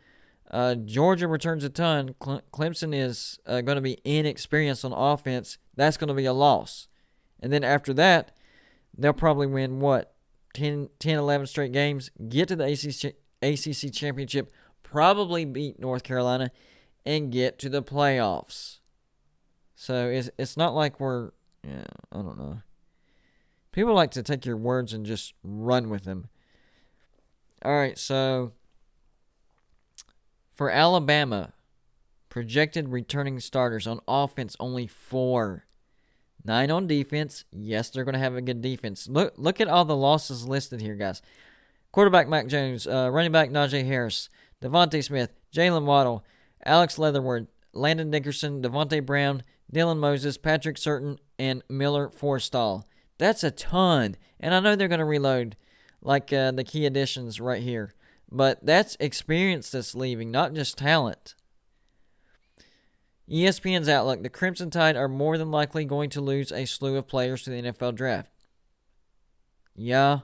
Georgia returns a ton. Clemson is going to be inexperienced on offense. That's going to be a loss. And then after that, they'll probably win, 10, 11 straight games, get to the ACC championship, probably beat North Carolina, and get to the playoffs. So it's not like we're, I don't know. People like to take your words and just run with them. All right, so for Alabama, projected returning starters on offense, only 4. 9 on defense. Yes, they're going to have a good defense. Look at all the losses listed here, guys. Quarterback Mac Jones, running back Najee Harris, Devontae Smith, Jalen Waddle, Alex Leatherwood, Landon Dickerson, Devontae Brown, Dylan Moses, Patrick Surtain, and Miller Forstall. That's a ton. And I know they're going to reload like the key additions right here. But that's experience that's leaving, not just talent. ESPN's outlook. The Crimson Tide are more than likely going to lose a slew of players to the NFL draft. Yeah.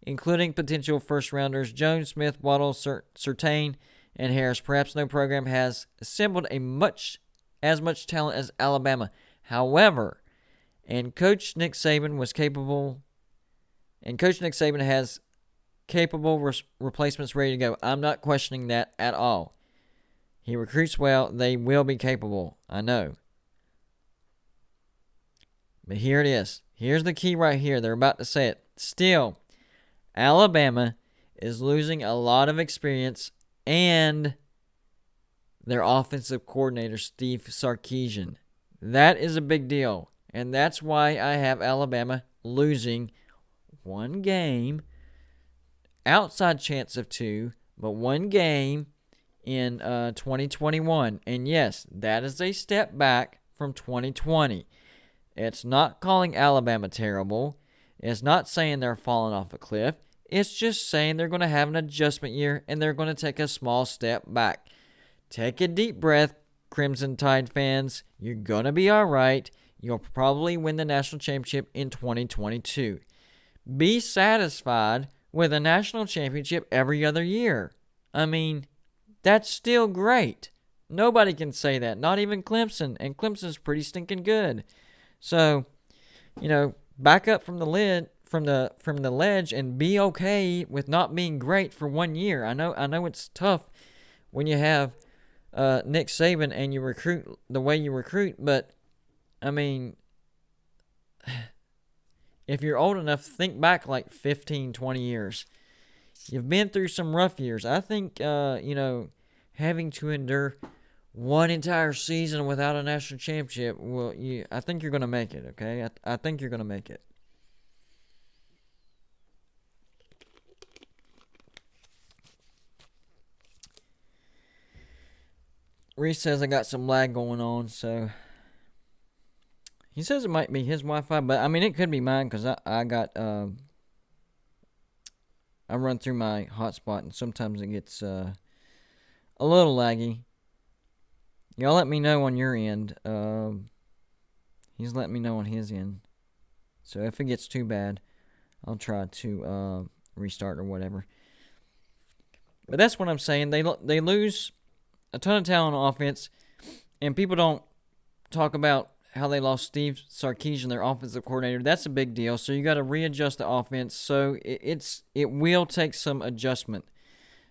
Including potential first-rounders Jones, Smith, Waddle, Surtain, and Harris. Perhaps no program has assembled as much talent as Alabama. However, Coach Nick Saban has capable replacements ready to go. I'm not questioning that at all. He recruits well. They will be capable. I know. But here it is. Here's the key right here. They're about to say it. Still, Alabama is losing a lot of experience and their offensive coordinator, Steve Sarkisian. That is a big deal. And that's why I have Alabama losing 1 game. Outside chance of 2, but 1 game in 2021. And yes, that is a step back from 2020. It's not calling Alabama terrible. It's not saying they're falling off a cliff. It's just saying they're going to have an adjustment year and they're going to take a small step back. Take a deep breath, Crimson Tide fans. You're going to be all right. You'll probably win the national championship in 2022. Be satisfied with a national championship every other year. I mean, that's still great. Nobody can say that, not even Clemson, and Clemson's pretty stinking good. So, back up from the ledge and be okay with not being great for 1 year. I know it's tough when you have Nick Saban and you recruit the way you recruit, but I mean, if you're old enough, think back like 15, 20 years. You've been through some rough years. I think, having to endure 1 entire season without a national championship, I think you're going to make it, okay? I think you're going to make it. Reese says I got some lag going on, so He says it might be his Wi-Fi, but I mean it could be mine because I got I run through my hotspot and sometimes it gets a little laggy. Y'all let me know on your end. He's letting me know on his end. So if it gets too bad, I'll try to restart or whatever. But that's what I'm saying. They lose a ton of talent on offense, and people don't talk about how they lost Steve Sarkisian, their offensive coordinator. That's a big deal. So you got to readjust the offense. So it will take some adjustment.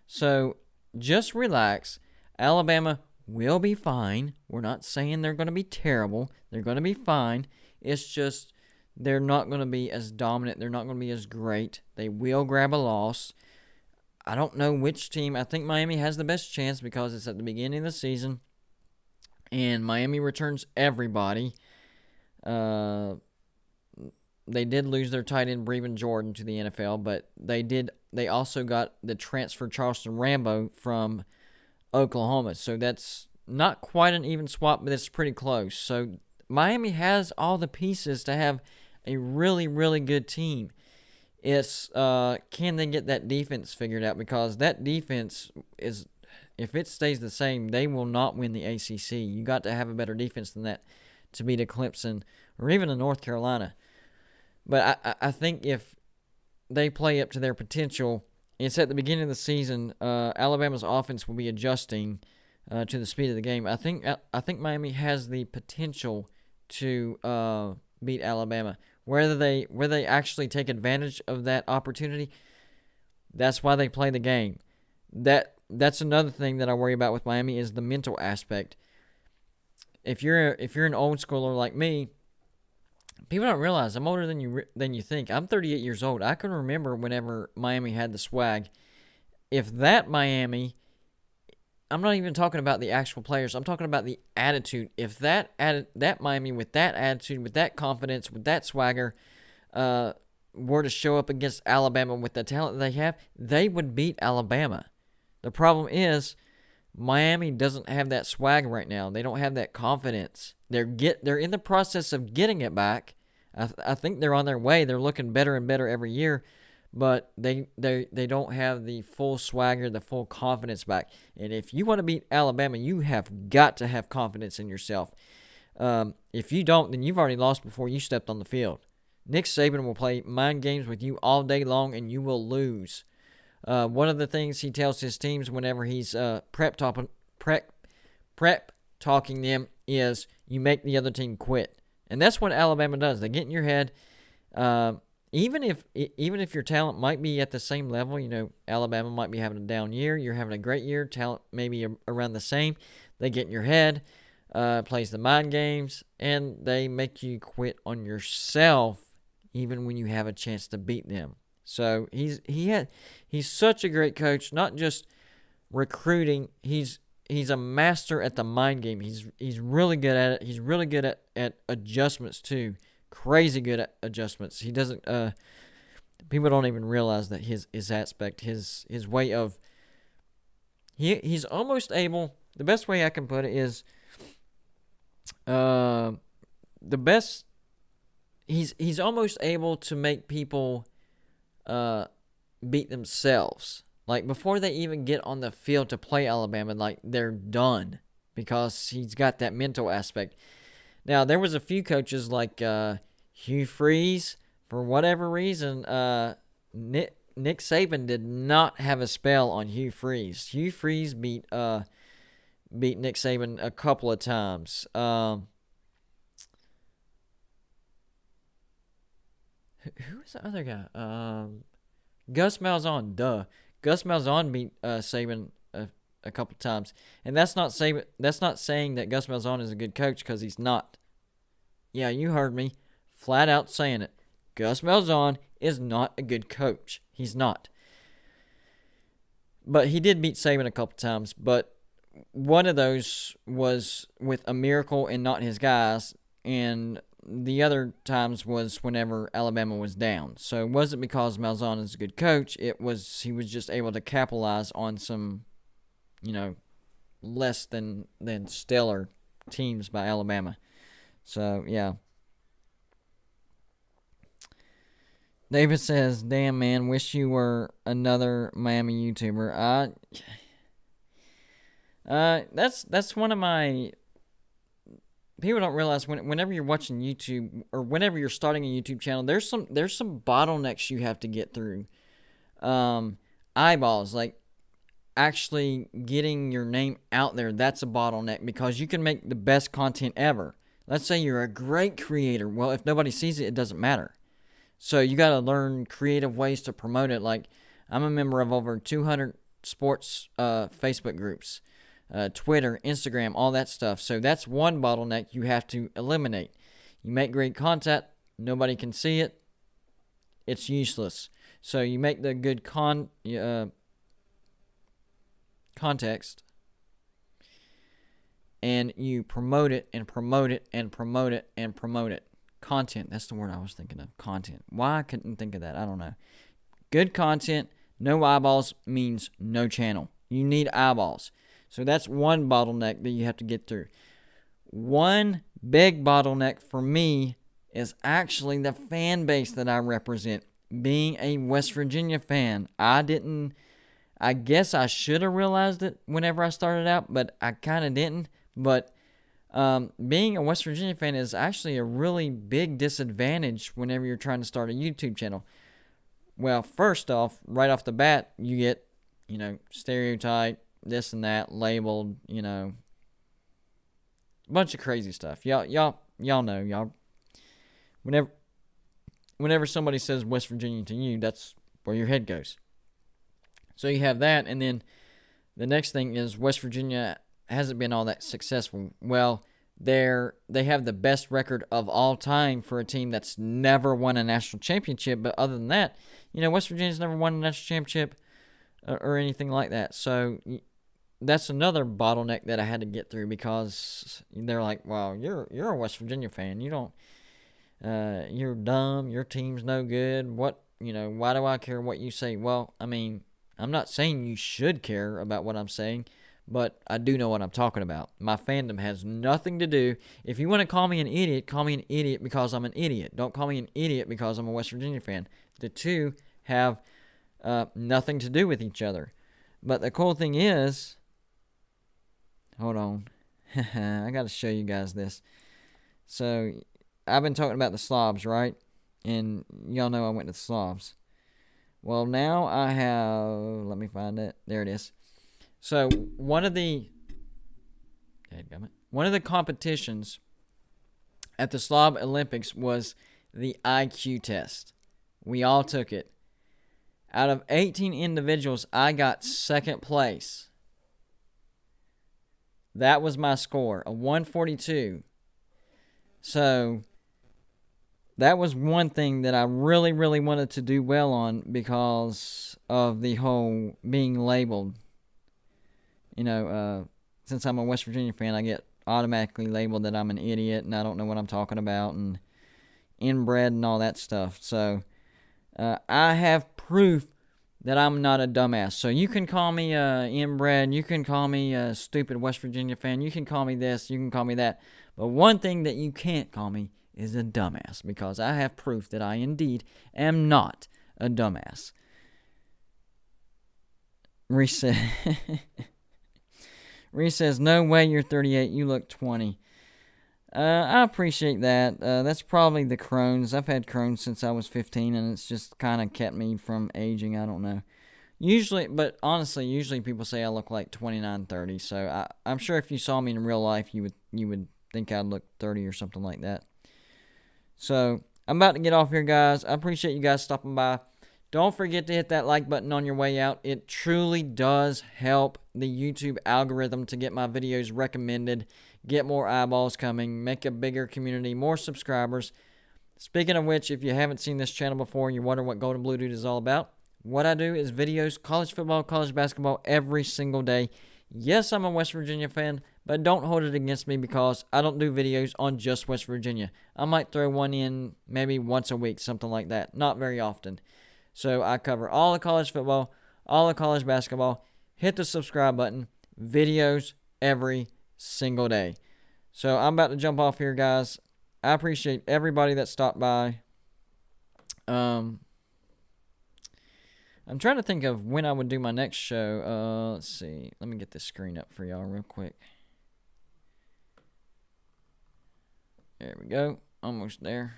So just relax. Alabama will be fine. We're not saying they're going to be terrible. They're going to be fine. It's just they're not going to be as dominant. They're not going to be as great. They will grab a loss. I don't know which team. I think Miami has the best chance because it's at the beginning of the season. And Miami returns everybody. They did lose their tight end Brevin Jordan to the NFL, but they also got the transfer Charleston Rambo from Oklahoma. So that's not quite an even swap, but it's pretty close. So Miami has all the pieces to have a really, really good team. It's can they get that defense figured out? Because that defense is, if it stays the same, they will not win the ACC. You got to have a better defense than that to beat a Clemson or even a North Carolina. But I think if they play up to their potential, it's at the beginning of the season. Alabama's offense will be adjusting to the speed of the game. I think Miami has the potential to beat Alabama. Whether they actually take advantage of that opportunity, that's why they play the game. That's another thing that I worry about with Miami is the mental aspect. If you're an old schooler like me, people don't realize I'm older than you think. I'm 38 years old. I can remember whenever Miami had the swag. If that Miami, I'm not even talking about the actual players. I'm talking about the attitude. If that Miami with that attitude, with that confidence, with that swagger, were to show up against Alabama with the talent they have, they would beat Alabama. The problem is Miami doesn't have that swag right now. They don't have that confidence. They're in the process of getting it back. I think they're on their way. They're looking better and better every year, but they don't have the full swagger, the full confidence back. And if you want to beat Alabama, you have got to have confidence in yourself. If you don't, then you've already lost before you stepped on the field. Nick Saban will play mind games with you all day long, and you will lose. One of the things he tells his teams whenever he's prep talking them is you make the other team quit. And that's what Alabama does. They get in your head. Even if your talent might be at the same level, Alabama might be having a down year, you're having a great year, talent maybe around the same. They get in your head, plays the mind games, and they make you quit on yourself even when you have a chance to beat them. So he's such a great coach, not just recruiting. He's a master at the mind game. He's really good at it. He's really good at adjustments too. Crazy good at adjustments. He doesn't. People don't even realize that his aspect, his way of. He's almost able. The best way I can put it is. The best. He's almost able to make people. Beat themselves. Like before they even get on the field to play Alabama, like they're done because he's got that mental aspect. Now there was a few coaches like Hugh Freeze. For whatever reason, Nick Saban did not have a spell on Hugh Freeze. Hugh Freeze beat Nick Saban a couple of times. Who was the other guy? Gus Malzahn. Duh. Gus Malzahn beat Saban a couple times, and that's not saying that Gus Malzahn is a good coach because he's not. Yeah, you heard me, flat out saying it. Gus Malzahn is not a good coach. He's not. But he did beat Saban a couple times. But one of those was with a miracle and not his guys, and the other times was whenever Alabama was down. So it wasn't because Malzahn is a good coach. He was just able to capitalize on some, less than stellar teams by Alabama. So, yeah. David says, "Damn man, wish you were another Miami YouTuber." That's one of my. People don't realize whenever you're watching YouTube or whenever you're starting a YouTube channel, there's some bottlenecks you have to get through. Eyeballs, like actually getting your name out there, that's a bottleneck because you can make the best content ever. Let's say you're a great creator. Well, if nobody sees it, it doesn't matter. So you got to learn creative ways to promote it. Like I'm a member of over 200 sports Facebook groups, Twitter, Instagram, all that stuff. So that's one bottleneck you have to eliminate. You make great content, nobody can see it, it's useless. So you make the good context, and you promote it and promote it and promote it and promote it. Content, that's the word I was thinking of. Content. Why I couldn't think of that, I don't know. Good content, no eyeballs means no channel. You need eyeballs. So that's one bottleneck that you have to get through. One big bottleneck for me is actually the fan base that I represent. Being a West Virginia fan, I guess I should have realized it whenever I started out, but I kind of didn't. But being a West Virginia fan is actually a really big disadvantage whenever you're trying to start a YouTube channel. Well, first off, right off the bat, you get, stereotype, this and that, labeled, a bunch of crazy stuff. Y'all know, whenever somebody says West Virginia to you, that's where your head goes. So you have that, and then the next thing is West Virginia hasn't been all that successful. Well, they have the best record of all time for a team that's never won a national championship. But other than that, West Virginia's never won a national championship or anything like that. So that's another bottleneck that I had to get through because they're like, "Well, you're a West Virginia fan. You don't, you're dumb. Your team's no good. What, why do I care what you say?" Well, I mean, I'm not saying you should care about what I'm saying, but I do know what I'm talking about. My fandom has nothing to do. If you want to call me an idiot, call me an idiot because I'm an idiot. Don't call me an idiot because I'm a West Virginia fan. The two have nothing to do with each other. But the cool thing is, hold on, I got to show you guys this. So I've been talking about the slobs, right? And y'all know I went to the slobs. Well, now I have, let me find it. There it is. So one of the competitions at the Slob Olympics was the IQ test. We all took it. Out of 18 individuals, I got second place. That was my score, a 142. So that was one thing that I really, really wanted to do well on because of the whole being labeled. Since I'm a West Virginia fan, I get automatically labeled that I'm an idiot and I don't know what I'm talking about and inbred and all that stuff. So I have proof that I'm not a dumbass. So you can call me inbred, you can call me a stupid West Virginia fan, you can call me this, you can call me that. But one thing that you can't call me is a dumbass because I have proof that I indeed am not a dumbass. Reese says, "No way you're 38. You look 20. I appreciate that. That's probably the Crohn's. I've had Crohn's since I was 15, and it's just kind of kept me from aging. I don't know. Usually people say I look like 29, 30. So I'm sure if you saw me in real life, you would think I'd look 30 or something like that. So I'm about to get off here, guys. I appreciate you guys stopping by. Don't forget to hit that like button on your way out. It truly does help the YouTube algorithm to get my videos recommended, get more eyeballs coming, make a bigger community, more subscribers. Speaking of which, if you haven't seen this channel before and you wonder what Golden Blue Dude is all about, what I do is videos, college football, college basketball, every single day. Yes, I'm a West Virginia fan, but don't hold it against me because I don't do videos on just West Virginia. I might throw one in maybe once a week, something like that. Not very often. So I cover all the college football, all the college basketball. Hit the subscribe button. Videos every single day. So I'm about to jump off here, guys. I appreciate everybody that stopped by. I'm trying to think of when I would do my next show. Let's see. Let me get this screen up for y'all real quick. There we go. Almost there.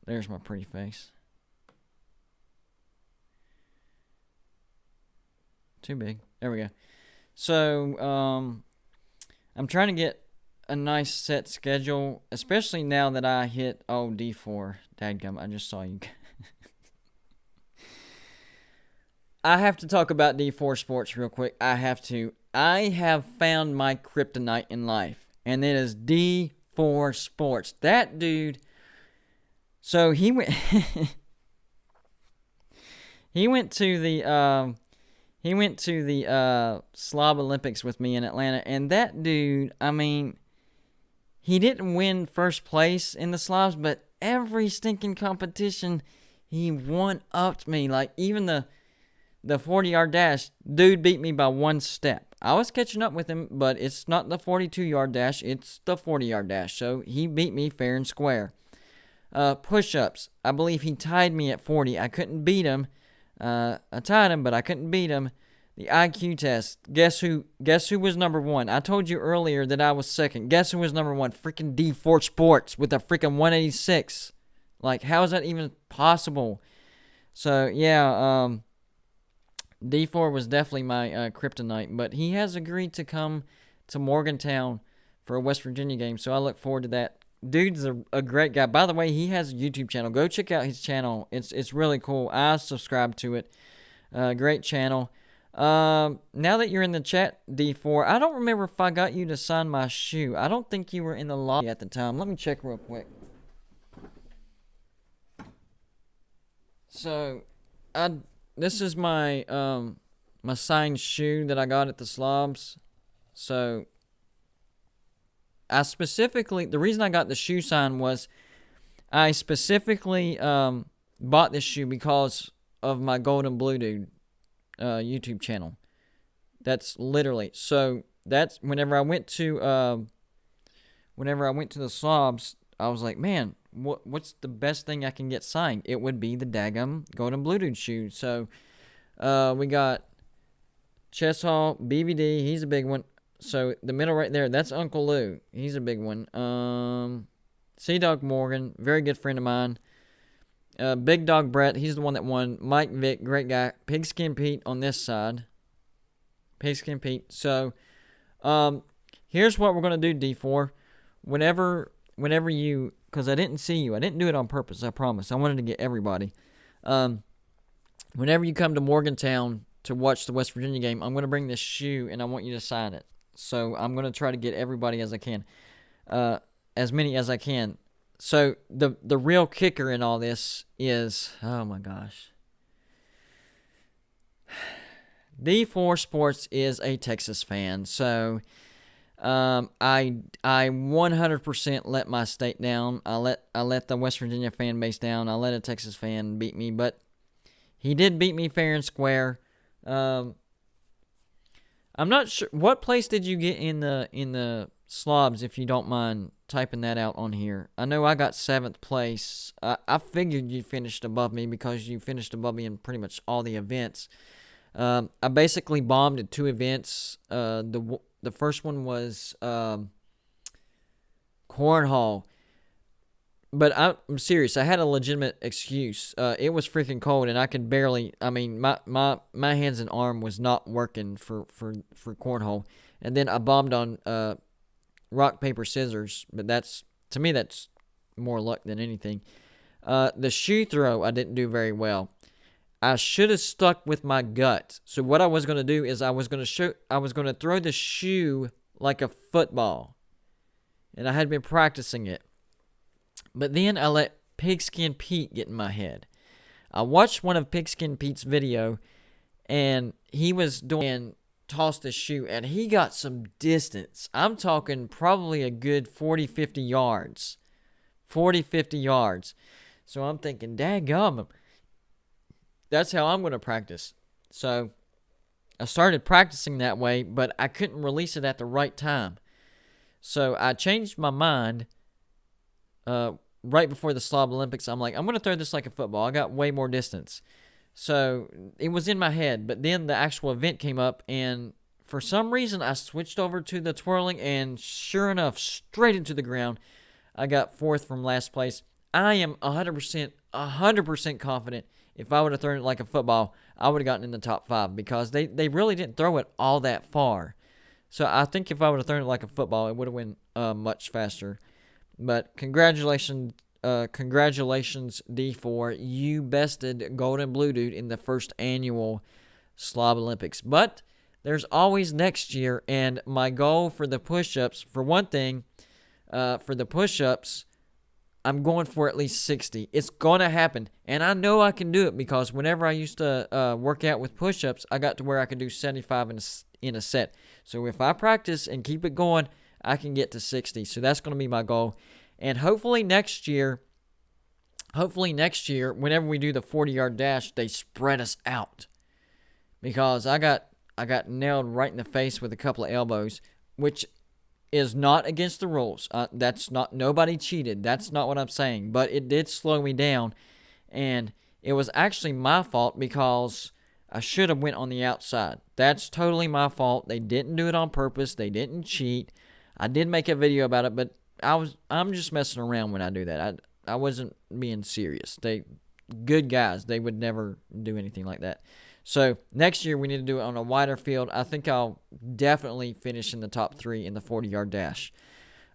There's my pretty face. Too big. There we go. So, I'm trying to get a nice set schedule, especially now that I hit, D4. Dadgum, I just saw you. I have to talk about D4 Sports real quick. I have to. I have found my kryptonite in life, and it is D4 Sports. That dude, so he went he went to the Slob Olympics with me in Atlanta, and that dude, I mean, he didn't win first place in the slobs, but every stinking competition, he one-upped me. Like, even the 40-yard dash, dude beat me by one step. I was catching up with him, but it's not the 42-yard dash, it's the 40-yard dash, so he beat me fair and square. Push-ups, I believe he tied me at 40. I couldn't beat him. I tied him, but I couldn't beat him. The IQ test. Guess who was number one? I told you earlier that I was second. Guess who was number one? Freaking D4 Sports with a freaking 186. Like, how is that even possible? So, yeah, D4 was definitely my kryptonite. But he has agreed to come to Morgantown for a West Virginia game, so I look forward to that. Dude's a great guy. By the way, he has a YouTube channel. Go check out his channel. It's really cool. I subscribe to it. Great channel. Now that you're in the chat, D4, I don't remember if I got you to sign my shoe. I don't think you were in the lobby at the time. Let me check real quick. So, this is my my signed shoe that I got at the slobs. So, the reason I got the shoe sign was I specifically bought this shoe because of my Golden Blue Dude YouTube channel. That's literally, so that's whenever I went to the slobs, I was like, man, what's the best thing I can get signed? It would be the daggum Golden Blue Dude shoe. So we got Chess Hall, BVD, he's a big one. So the middle right there, that's Uncle Lou. He's a big one. C-Dog Morgan, very good friend of mine. Big Dog Brett, he's the one that won. Mike Vick, great guy. Pigskin Pete on this side. Pigskin Pete. So, here's what we're going to do, D4. Whenever you, because I didn't see you. I didn't do it on purpose, I promise. I wanted to get everybody. Whenever you come to Morgantown to watch the West Virginia game, I'm going to bring this shoe, and I want you to sign it. So, I'm going to try to get everybody as I can. As many as I can. So, the real kicker in all this is, oh my gosh. D4 Sports is a Texas fan. So, I 100% let my state down. I let the West Virginia fan base down. I let a Texas fan beat me, but he did beat me fair and square. I'm not sure. What place did you get in the slobs, if you don't mind typing that out on here? I know I got 7th place. I figured you finished above me because you finished above me in pretty much all the events. I basically bombed at 2 events. The first one was cornhole. But I'm serious. I had a legitimate excuse. It was freaking cold, and I could barely. I mean, my hands and arm was not working for cornhole. And then I bombed on rock, paper, scissors, but to me that's more luck than anything. The shoe throw, I didn't do very well. I should have stuck with my gut. So what I was going to do is I was going to throw the shoe like a football. And I had been practicing it. But then I let Pigskin Pete get in my head. I watched one of Pigskin Pete's video, and he was doing tossed the shoe, and he got some distance. I'm talking probably a good 40, 50 yards. 40, 50 yards. So I'm thinking, daggum, that's how I'm going to practice. So I started practicing that way, but I couldn't release it at the right time. So I changed my mind right before the Slob Olympics. I'm like, I'm going to throw this like a football. I got way more distance. So it was in my head, but then the actual event came up, and for some reason I switched over to the twirling, and sure enough, straight into the ground. I got fourth from last place. I am 100% confident if I would have thrown it like a football, I would have gotten in the top 5 because they really didn't throw it all that far. So I think if I would have thrown it like a football, it would have went much faster. But congratulations, D4. You bested Golden Blue Dude in the first annual Slob Olympics. But there's always next year, and my goal for the push-ups, for one thing, for the push-ups, I'm going for at least 60. It's going to happen. And I know I can do it because whenever I used to work out with push-ups, I got to where I could do 75 in a set. So if I practice and keep it going, I can get to 60. So that's going to be my goal. And hopefully next year, whenever we do the 40-yard dash, they spread us out. Because I got nailed right in the face with a couple of elbows, which is not against the rules. Nobody cheated. That's not what I'm saying. But it did slow me down. And it was actually my fault because I should have went on the outside. That's totally my fault. They didn't do it on purpose. They didn't cheat. I did make a video about it, but I'm just messing around when I do that. I wasn't being serious. Good guys. They would never do anything like that. So next year we need to do it on a wider field. I think I'll definitely finish in the top 3 in the 40-yard dash.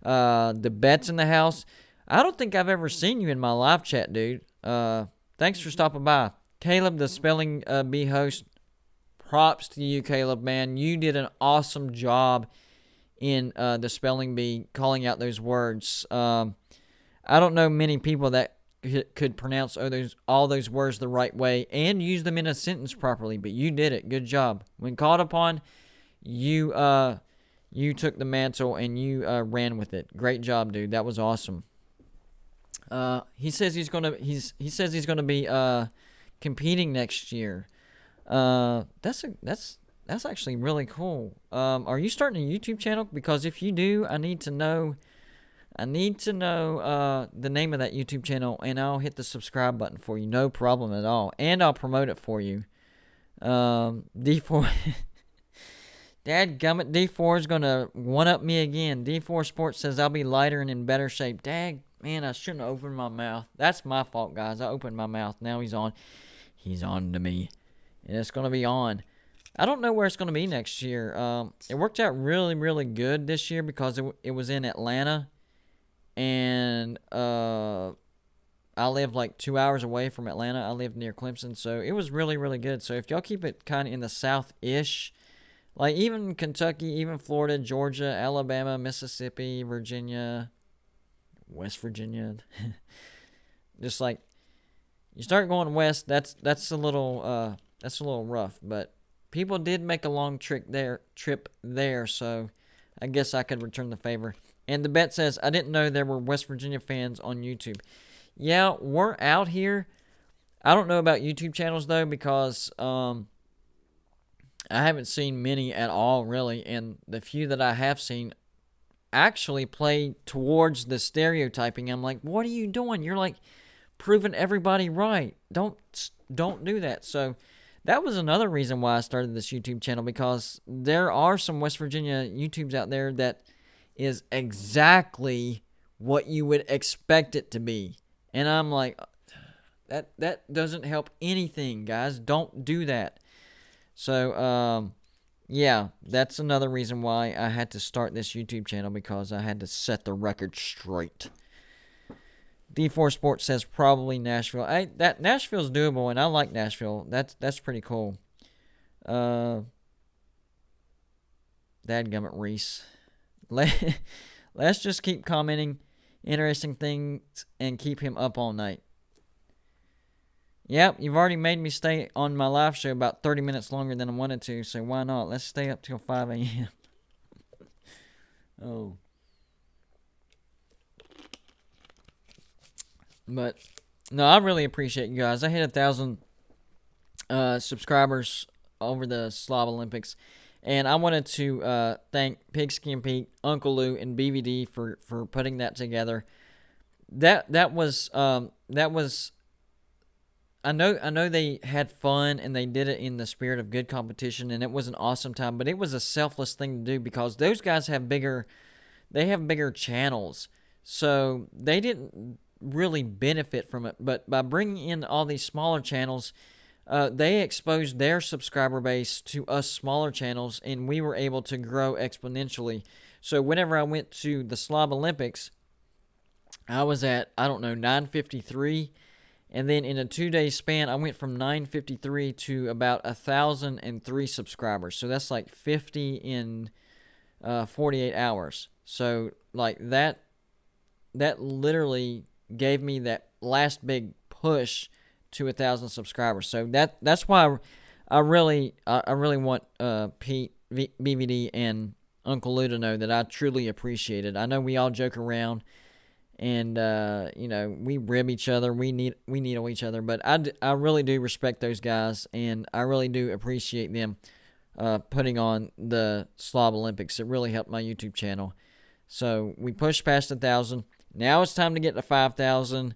The bet's in the house. I don't think I've ever seen you in my live chat, dude. Thanks for stopping by. Caleb, the Spelling Bee host, props to you, Caleb, man. You did an awesome job in the Spelling Bee calling out those words. I don't know many people that could pronounce all those words the right way and use them in a sentence properly, but you did it. Good job. When called upon, you took the mantle and you ran with it. Great job, dude. That was awesome. He says he's gonna be competing next year. That's actually really cool. Are you starting a YouTube channel? Because if you do, I need to know the name of that YouTube channel, and I'll hit the subscribe button for you. No problem at all. And I'll promote it for you. D4. Dadgummit, D4 is going to one-up me again. D4 Sports says I'll be lighter and in better shape. Dag, man, I shouldn't have opened my mouth. That's my fault, guys. I opened my mouth. Now he's on. He's on to me. And it's going to be on. I don't know where it's going to be next year. It worked out really, really good this year because it was in Atlanta. And I live like 2 hours away from Atlanta. I live near Clemson, so it was really, really good. So if y'all keep it kind of in the south-ish, like even Kentucky, even Florida, Georgia, Alabama, Mississippi, Virginia, West Virginia, just like you start going west, that's a little rough. But people did make a long trip there, so I guess I could return the favor. And the bet says, I didn't know there were West Virginia fans on YouTube. Yeah, we're out here. I don't know about YouTube channels, though, because I haven't seen many at all, really. And the few that I have seen actually play towards the stereotyping. I'm like, what are you doing? You're, like, proving everybody right. Don't do that. So that was another reason why I started this YouTube channel, because there are some West Virginia YouTubes out there that is exactly what you would expect it to be. And I'm like, that doesn't help anything, guys. Don't do that. So, yeah, that's another reason why I had to start this YouTube channel, because I had to set the record straight. D4 Sports says probably Nashville. That Nashville's doable, and I like Nashville. That's pretty cool. Dadgummit Reese. Let's just keep commenting interesting things and keep him up all night. Yep, you've already made me stay on my live show about 30 minutes longer than I wanted to, so why not? Let's stay up till 5 a.m. Oh. But, no, I really appreciate you guys. I hit 1,000 subscribers over the Slob Olympics. And I wanted to thank Pigskin Pete, Uncle Lou, and BVD for putting that together. That was I know they had fun and they did it in the spirit of good competition, and it was an awesome time. But it was a selfless thing to do because those guys have bigger channels, so they didn't really benefit from it. But by bringing in all these smaller channels, they exposed their subscriber base to us smaller channels, and we were able to grow exponentially. So whenever I went to the Slob Olympics, I was at, I don't know, 953. And then in a 2-day span, I went from 953 to about 1,003 subscribers. So that's like 50 in 48 hours. So like that literally gave me that last big push to 1,000 subscribers. So that's why I really want Pete, BVD, and Uncle Lou to know that I truly appreciate it. I know we all joke around, and we rib each other, we needle each other, but I really do respect those guys, and I really do appreciate them putting on the Slob Olympics. It really helped my YouTube channel. So we pushed past 1,000. Now it's time to get to 5,000.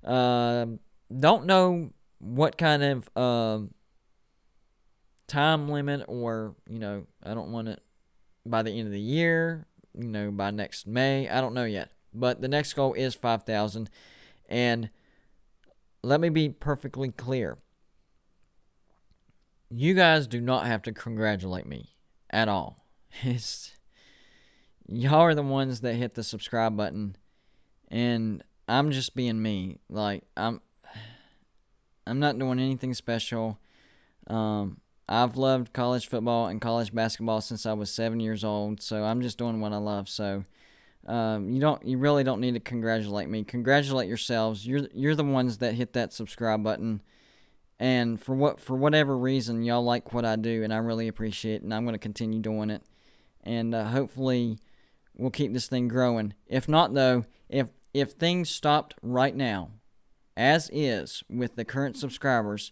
Don't know what kind of time limit, or I don't want it by the end of the year, by next May. I don't know yet. But the next goal is 5,000. And let me be perfectly clear. You guys do not have to congratulate me at all. Y'all are the ones that hit the subscribe button, and I'm just being me. Like, I'm not doing anything special. I've loved college football and college basketball since I was 7 years old, so I'm just doing what I love. So you really don't need to congratulate me. Congratulate yourselves. You're the ones that hit that subscribe button, and for whatever reason, y'all like what I do, and I really appreciate it, and I'm going to continue doing it, and hopefully we'll keep this thing growing. If not, though, if things stopped right now, as is with the current subscribers,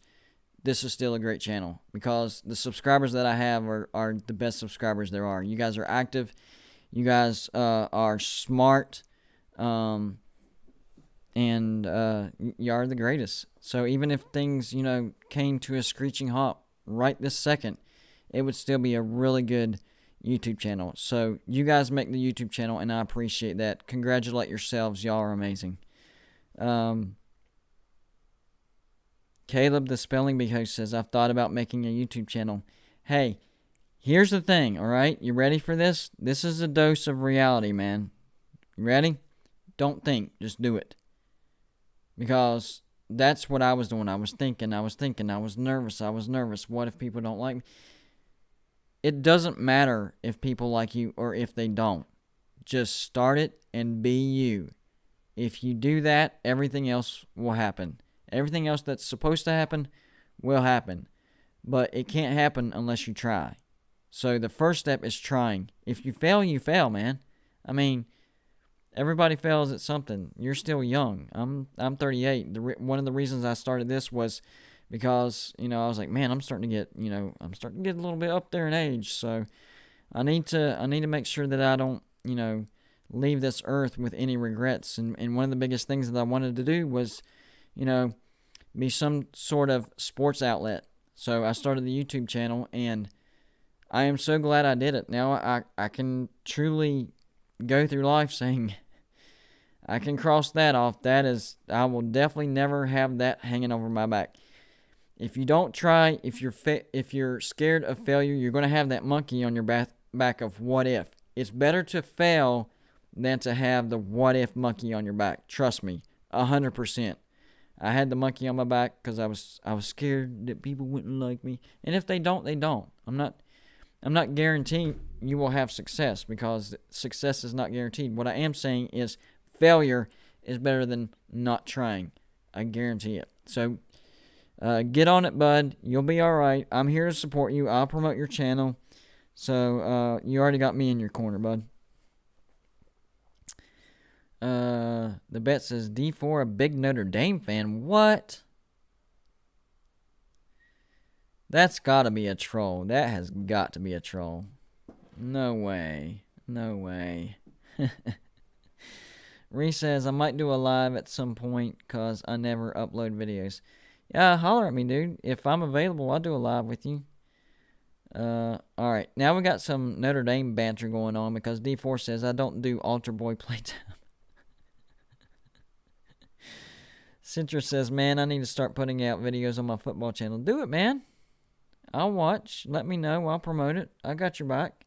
this is still a great channel because the subscribers that I have are the best subscribers there are. You guys are active. You guys are smart, and you are the greatest. So even if things, came to a screeching halt right this second, it would still be a really good YouTube channel. So you guys make the YouTube channel, and I appreciate that. Congratulate yourselves. Y'all are amazing. Caleb, the Spelling Bee host, says, I've thought about making a YouTube channel. Hey, here's the thing, all right? You ready for this? This is a dose of reality, man. You ready? Don't think. Just do it. Because that's what I was doing. I was thinking. I was nervous. What if people don't like me? It doesn't matter if people like you or if they don't. Just start it and be you. If you do that, everything else will happen. Everything else that's supposed to happen will happen. But it can't happen unless you try. So the first step is trying. If you fail, you fail, man. I mean, everybody fails at something. You're still young. I'm 38. One of the reasons I started this was because, I was like, man, I'm starting to get a little bit up there in age. So I need to make sure that I don't, leave this earth with any regrets. And one of the biggest things that I wanted to do was, be some sort of sports outlet. So I started the YouTube channel, and I am so glad I did it. Now I can truly go through life saying, I can cross that off. I will definitely never have that hanging over my back. If you don't try, if you're scared of failure, you're going to have that monkey on your back of what if. It's better to fail than to have the what if monkey on your back. Trust me, 100%. I had the monkey on my back because I was scared that people wouldn't like me. And if they don't, they don't. I'm not guaranteeing you will have success because success is not guaranteed. What I am saying is failure is better than not trying. I guarantee it. So get on it, bud. You'll be all right. I'm here to support you. I'll promote your channel. So you already got me in your corner, bud. The bet says D4, a big Notre Dame fan. What? That's got to be a troll. That has got to be a troll. No way. Ree says, I might do a live at some point because I never upload videos. Yeah, holler at me, dude. If I'm available, I'll do a live with you. All right. Now we got some Notre Dame banter going on because D4 says I don't do altar boy playtime. Citrus says, man, I need to start putting out videos on my football channel. Do it, man. I'll watch. Let me know. I'll promote it. I got your back.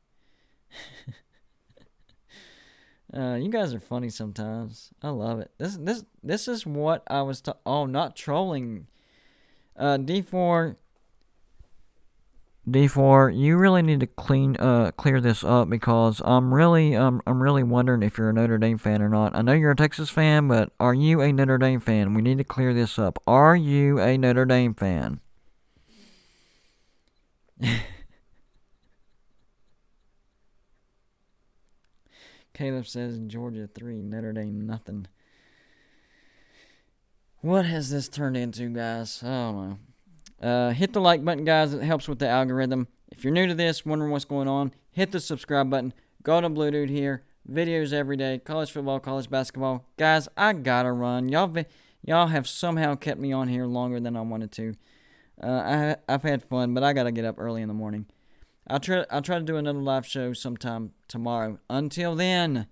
You guys are funny sometimes. I love it. This is what I was not trolling. D4, you really need to clear this up because I'm really wondering if you're a Notre Dame fan or not. I know you're a Texas fan, but are you a Notre Dame fan? We need to clear this up. Are you a Notre Dame fan? Caleb says Georgia 3, Notre Dame nothing. What has this turned into, guys? I don't know. Hit the like button, guys. It helps with the algorithm. If you're new to this, wondering what's going on, hit the subscribe button. Go to Blue Dude here. Videos every day. College football, college basketball. Guys, I gotta run. Y'all have somehow kept me on here longer than I wanted to. I've had fun, but I gotta get up early in the morning. I'll try to do another live show sometime tomorrow. Until then,